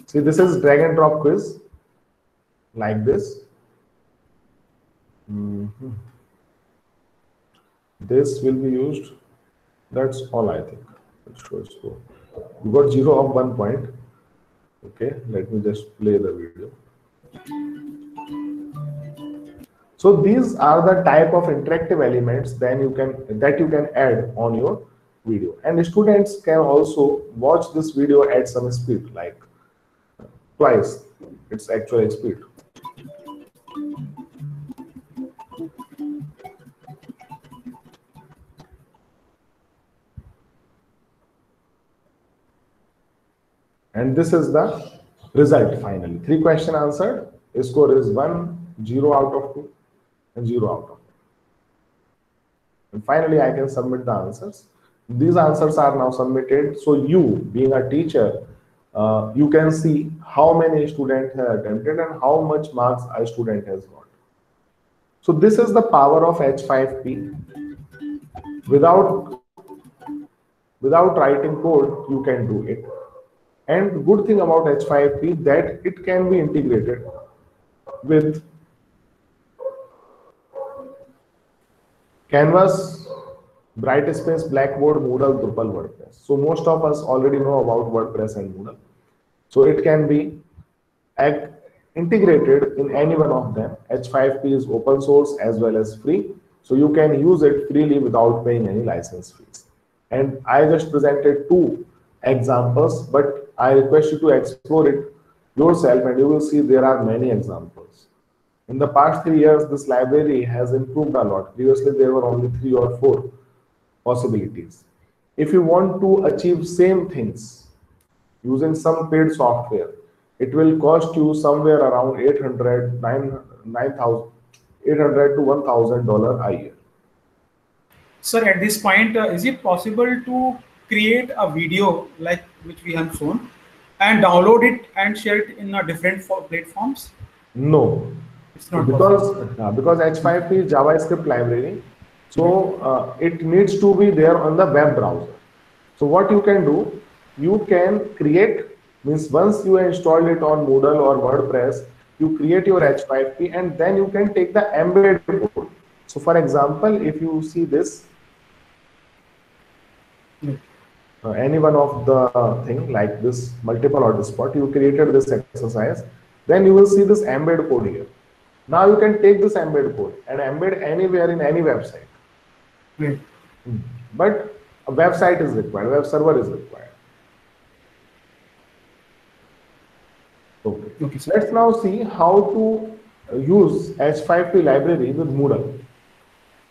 See, this is drag and drop quiz. like this. This will be used. That's all I think. So you got 0 of 1 point. Okay, let me just play the video. So these are the type of interactive elements that you can add on your video, and the students can also watch this video at some speed, like twice its actual speed. And this is the result finally. 3 questions answered. Score is 1, 0 out of 2, and 0 out of 2. And finally, I can submit the answers. These answers are now submitted. So you, being a teacher, you can see how many students have attempted and how much marks a student has got. So this is the power of H5P. Without writing code, you can do it. And good thing about H5P that it can be integrated with Canvas, Brightspace, Blackboard, Moodle, Drupal, WordPress. So most of us already know about WordPress and Moodle. So it can be integrated in any one of them. H5P is open source as well as free. So you can use it freely without paying any license fees. And I just presented 2 examples, but I request you to explore it yourself and you will see there are many examples. In the past 3 years, this library has improved a lot. Previously, there were only 3 or 4 possibilities. If you want to achieve same things using some paid software, it will cost you somewhere around $800 to $1,000 a year. Sir, at this point, is it possible to create a video like which we have shown and download it and share it in different platforms? No, it's not because H5P is JavaScript library, so it needs to be there on the web browser. So what you can do, you can create, means once you install it on Moodle or WordPress, you create your H5P and then you can take the embedded code. So for example, if you see this, any one of the thing like this multiple hotspot, you created this exercise, then you will see this embed code here. Now you can take this embed code and embed anywhere in any website. But a website is required, web server is required. Okay. So let's now see how to use H5P library with Moodle,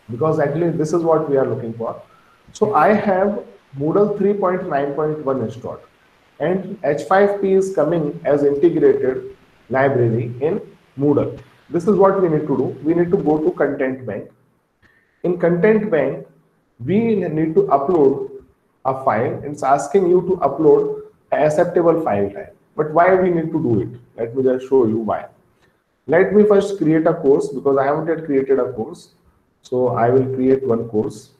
because actually this is what we are looking for. So I have Moodle 3.9.1 installed, and H5P is coming as integrated library in Moodle. This is what we need to do. We need to go to Content Bank. In Content Bank, we need to upload a file. It's asking you to upload an acceptable file type. But why we need to do it? Let me just show you why. Let me first create a course, because I haven't yet created a course. So I will create one course.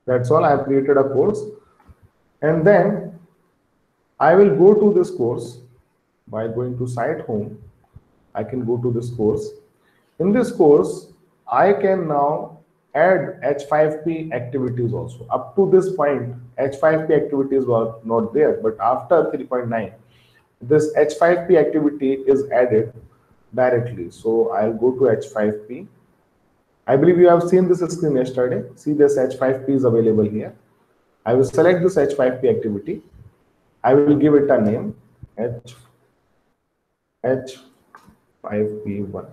That's all. I have created a course, and then I will go to this course by going to site home. I can go to this course. In this course, I can now add H5P activities also. Up to this point, H5P activities were not there, but after 3.9, this H5P activity is added directly. So I'll go to H5P. I believe you have seen this screen yesterday. See, this H5P is available here. I will select this H5P activity. I will give it a name, H5P1.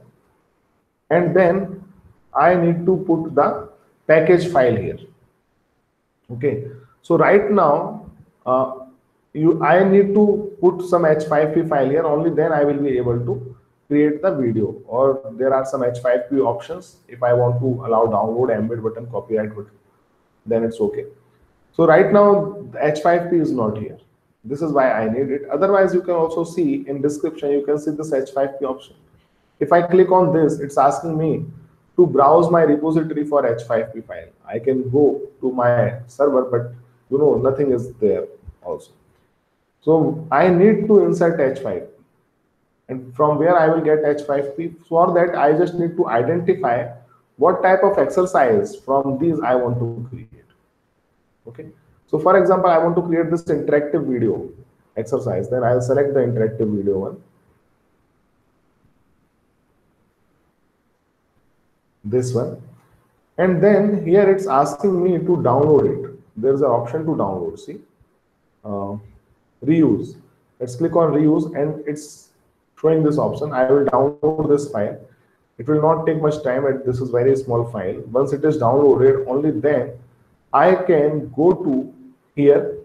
And then I need to put the package file here. Okay. So right now, I need to put some H5P file here. Only then I will be able to create the video, or there are some H5P options. If I want to allow download, embed button, copyright button, then it's okay. So right now the H5P is not here. This is why I need it. Otherwise, you can also see in description, you can see this H5P option. If I click on this, it's asking me to browse my repository for H5P file. I can go to my server, but nothing is there also. So I need to insert H5. And from where I will get H5P? For that, I just need to identify what type of exercise from these I want to create. Okay. So for example, I want to create this interactive video exercise. Then I'll select the interactive video one. This one. And then here it's asking me to download it. There's an option to download. See, reuse. Let's click on reuse, and it's showing this option. I will download this file. It will not take much time, and this is very small file. Once it is downloaded, only then I can go to here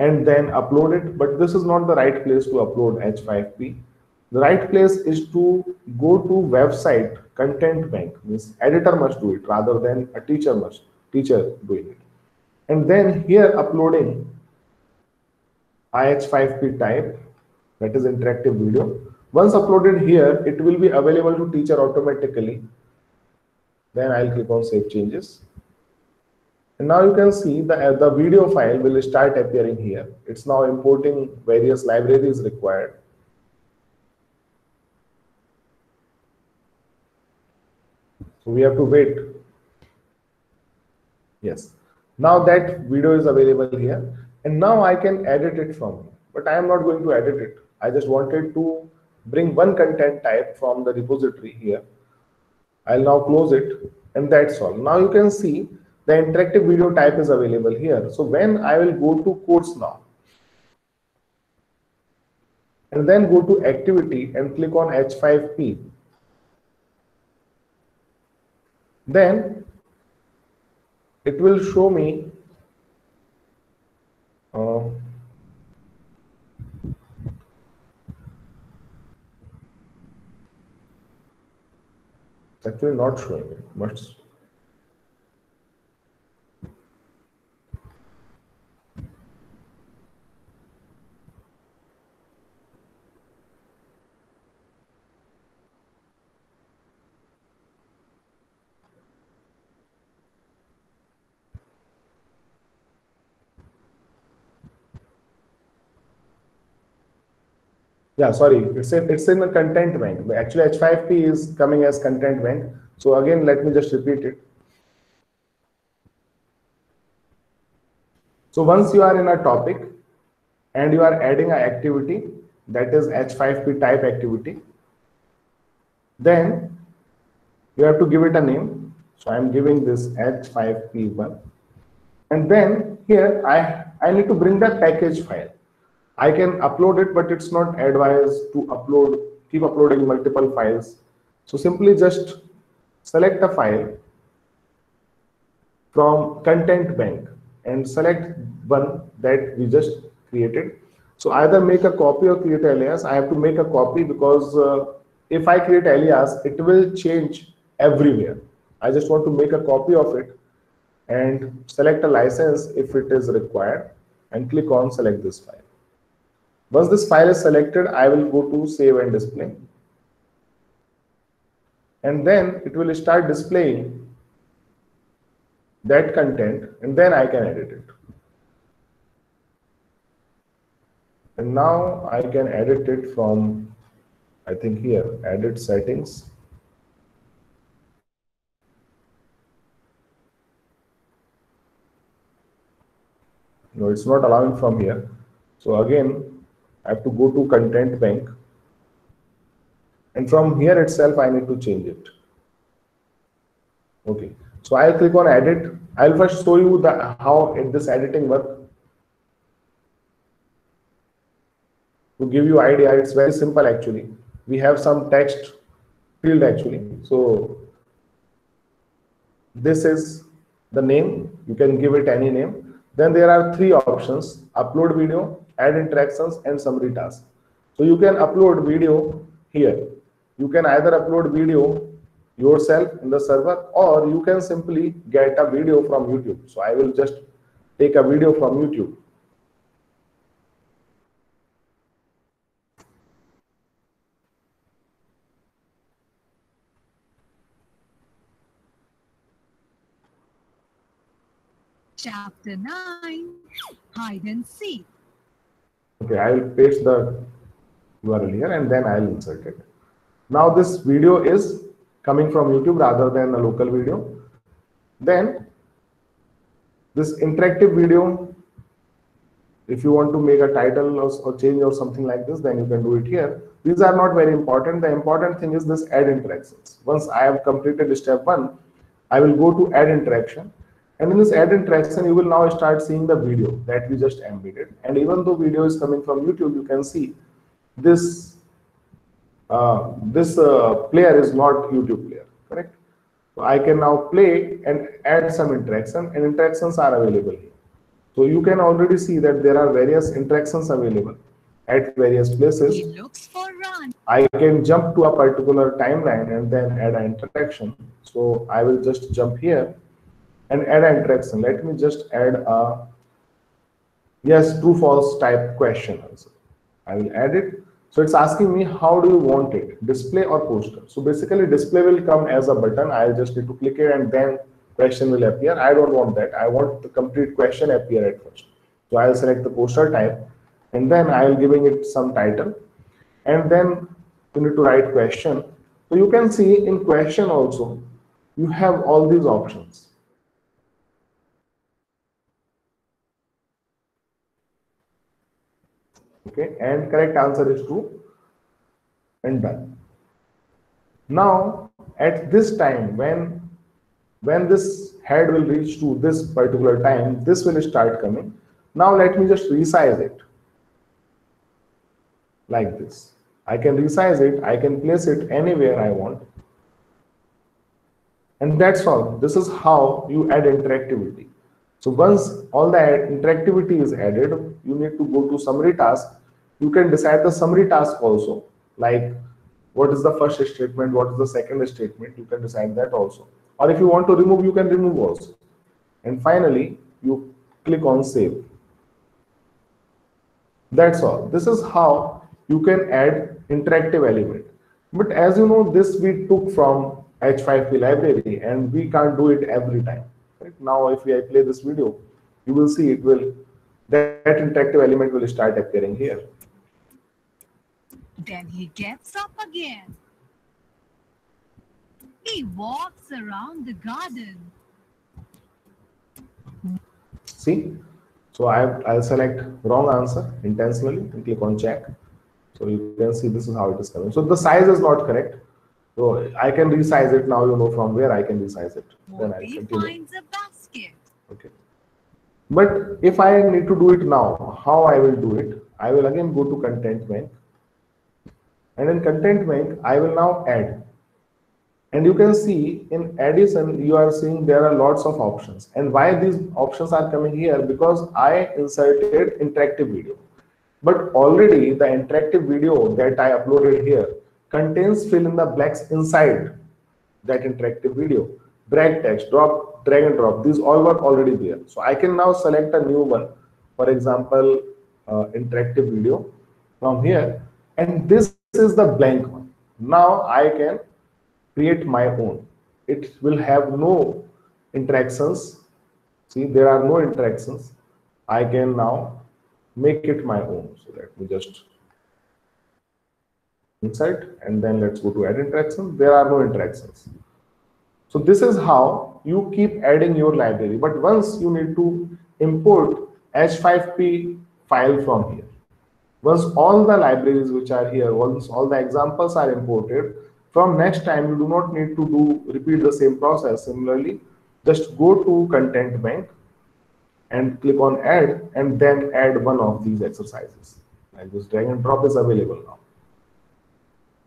and then upload it. But this is not the right place to upload H5P. The right place is to go to website content bank. Means editor must do it rather than a teacher doing it. And then here uploading IH5P type, that is interactive video. Once uploaded here, it will be available to teacher automatically. Then I'll click on save changes. And now you can see the video file will start appearing here. It's now importing various libraries required. So we have to wait. Yes. Now that video is available here. And now I can edit it from here. But I am not going to edit it. I just wanted to bring one content type from the repository here. I'll now close it, and that's all. Now you can see the interactive video type is available here. So when I will go to course now, and then go to activity and click on H5P, then it will show me it's actually not showing it much. Yeah, sorry, it's in the content bank. Actually, H5P is coming as content bank. So again, let me just repeat it. So once you are in a topic and you are adding an activity, that is H5P type activity, then you have to give it a name. So I'm giving this H5P1. And then here I need to bring the package file. I can upload it, but it's not advised to keep uploading multiple files. So simply just select a file from content bank and select one that we just created. So either make a copy or create alias. I have to make a copy because if I create alias, it will change everywhere. I just want to make a copy of it and select a license if it is required and click on select this file. Once this file is selected, I will go to save and display. And then it will start displaying that content, and then I can edit it. And now I can edit it from, I think here, edit settings. No, it's not allowing from here. So again, I have to go to content bank, and from here itself I need to change it. Okay, so I'll click on edit. I'll first show you how this editing works. To give you idea, it's very simple actually. We have some text field actually. So this is the name. You can give it any name. Then there are three options: upload video, add interactions, and summary task. So you can upload video here. You can either upload video yourself in the server, or you can simply get a video from YouTube. So I will just take a video from YouTube. Chapter 9, Hide and Seek. Okay, I will paste the URL here and then I'll insert it. Now this video is coming from YouTube rather than a local video. Then this interactive video, if you want to make a title or change or something like this, then you can do it here. These are not very important. The important thing is this add interactions. Once I have completed step 1, I will go to add interaction. And in this add interaction, you will now start seeing the video that we just embedded. And even though video is coming from YouTube, you can see this player is not YouTube player, correct? So I can now play and add some interaction, and interactions are available here. So you can already see that there are various interactions available at various places. He looks for run. I can jump to a particular timeline and then add an interaction. So I will just jump here and add an interaction. Let me just add a yes, true, false type question also. I will add it. So it's asking me how do you want it, display or poster. So basically display will come as a button. I just need to click it and then question will appear. I don't want that. I want the complete question appear at first. So I'll select the poster type and then I'll giving it some title. And then you need to write question. So you can see in question also, you have all these options. Okay, and correct answer is true and done. Now at this time, when this head will reach to this particular time, this will start coming. Now let me just resize it like this. I can resize it, I can place it anywhere I want. And that's all. This is how you add interactivity. So once all the interactivity is added, you need to go to summary task. You can decide the summary task also, like what is the first statement, what is the second statement, you can decide that also. Or if you want to remove, you can remove also. And finally, you click on save. That's all. This is how you can add interactive element. But as you know, this we took from H5P library and we can't do it every time. Right? Now, if I play this video, you will see it will, that interactive element will start appearing here. Then he gets up again. He walks around the garden. See? So I'll select wrong answer intentionally and click on check. So you can see this is how it is coming. So the size is not correct. So I can resize it now, you know from where I can resize it. Then I He continue. finds a basket. Okay. But if I need to do it now, how I will do it? I will again go to content bank. And in content bank, I will now add. And you can see in addition, you are seeing there are lots of options. And why these options are coming here? Because I inserted interactive video. But already the interactive video that I uploaded here contains fill in the blanks inside that interactive video. Drag text, drop, drag and drop. These all were already there. So I can now select a new one. For example, interactive video from here. And this is the blank one. Now I can create my own. It will have no interactions. See, there are no interactions. I can now make it my own. So let me just insert and then let's go to add interaction. There are no interactions. So this is how you keep adding your library. But once you need to import H5P file from here. Once all the libraries which are here, once all the examples are imported, from next time you do not need to repeat the same process. Similarly, just go to content bank and click on add and then add one of these exercises. Like this drag and drop is available now.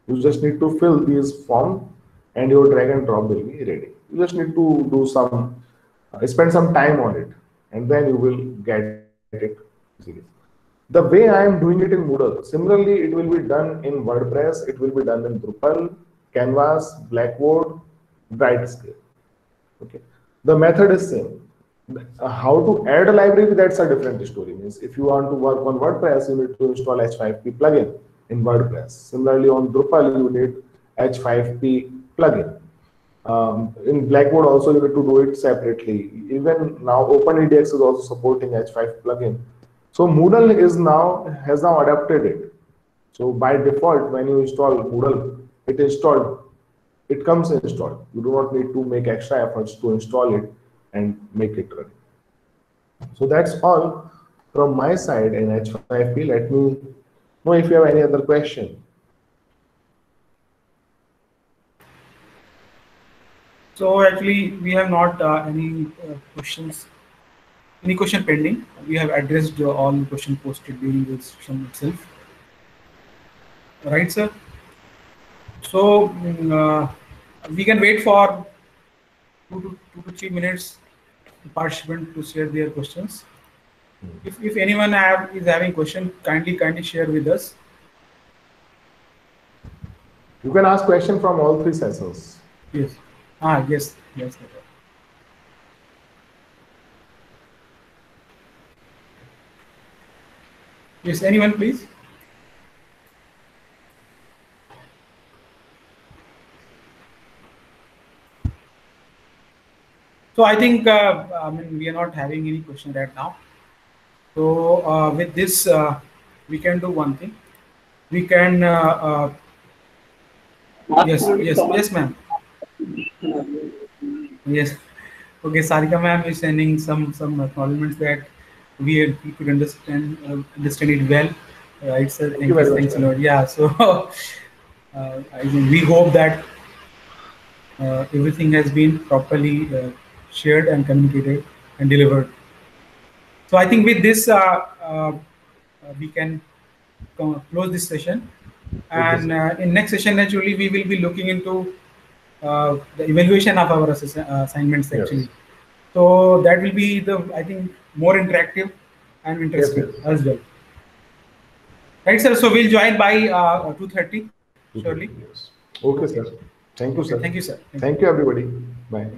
You just need to fill these form and your drag and drop will be ready. You just need to do some, spend some time on it and then you will get it easily. The way I am doing it in Moodle, similarly, it will be done in WordPress, it will be done in Drupal, Canvas, Blackboard, Brightscale. Okay. The method is same. How to add a library, that's a different story. Means if you want to work on WordPress, you need to install H5P plugin in WordPress. Similarly, on Drupal, you need H5P plugin. In Blackboard also you need to do it separately. Even now OpenEDX is also supporting H5 plugin. So Moodle has now adapted it. So by default, when you install Moodle, it comes installed. You do not need to make extra efforts to install it and make it run. So that's all from my side in H5P. Let me know if you have any other question. So actually, we have not any questions, any question pending. We have addressed all the question posted during the session itself. Right, sir? So we can wait for 2 to 3 minutes the participant to share their questions. If anyone is having question, kindly share with us. You can ask question from all 3 sessions. Yes. Yes. Yes. Yes. Anyone, please. So I think I mean, we are not having any question right now. So with this, we can do one thing. We can. Yes, ma'am. Yes. Okay, Sarika ma'am is sending some acknowledgements that we could understand it well. Right, sir. Thank you. Thanks a lot. Yeah. So I think we hope that everything has been properly shared and communicated and delivered. So I think with this, we can close this session. And in next session, naturally, we will be looking into the evaluation of our assignments actually. Yes. So that will be I think more interactive and interesting as well. Right, sir. So we'll join by 2:30 surely. Yes. Okay, sir. Thank you, sir. Thank you, sir. Thank you, everybody. Bye.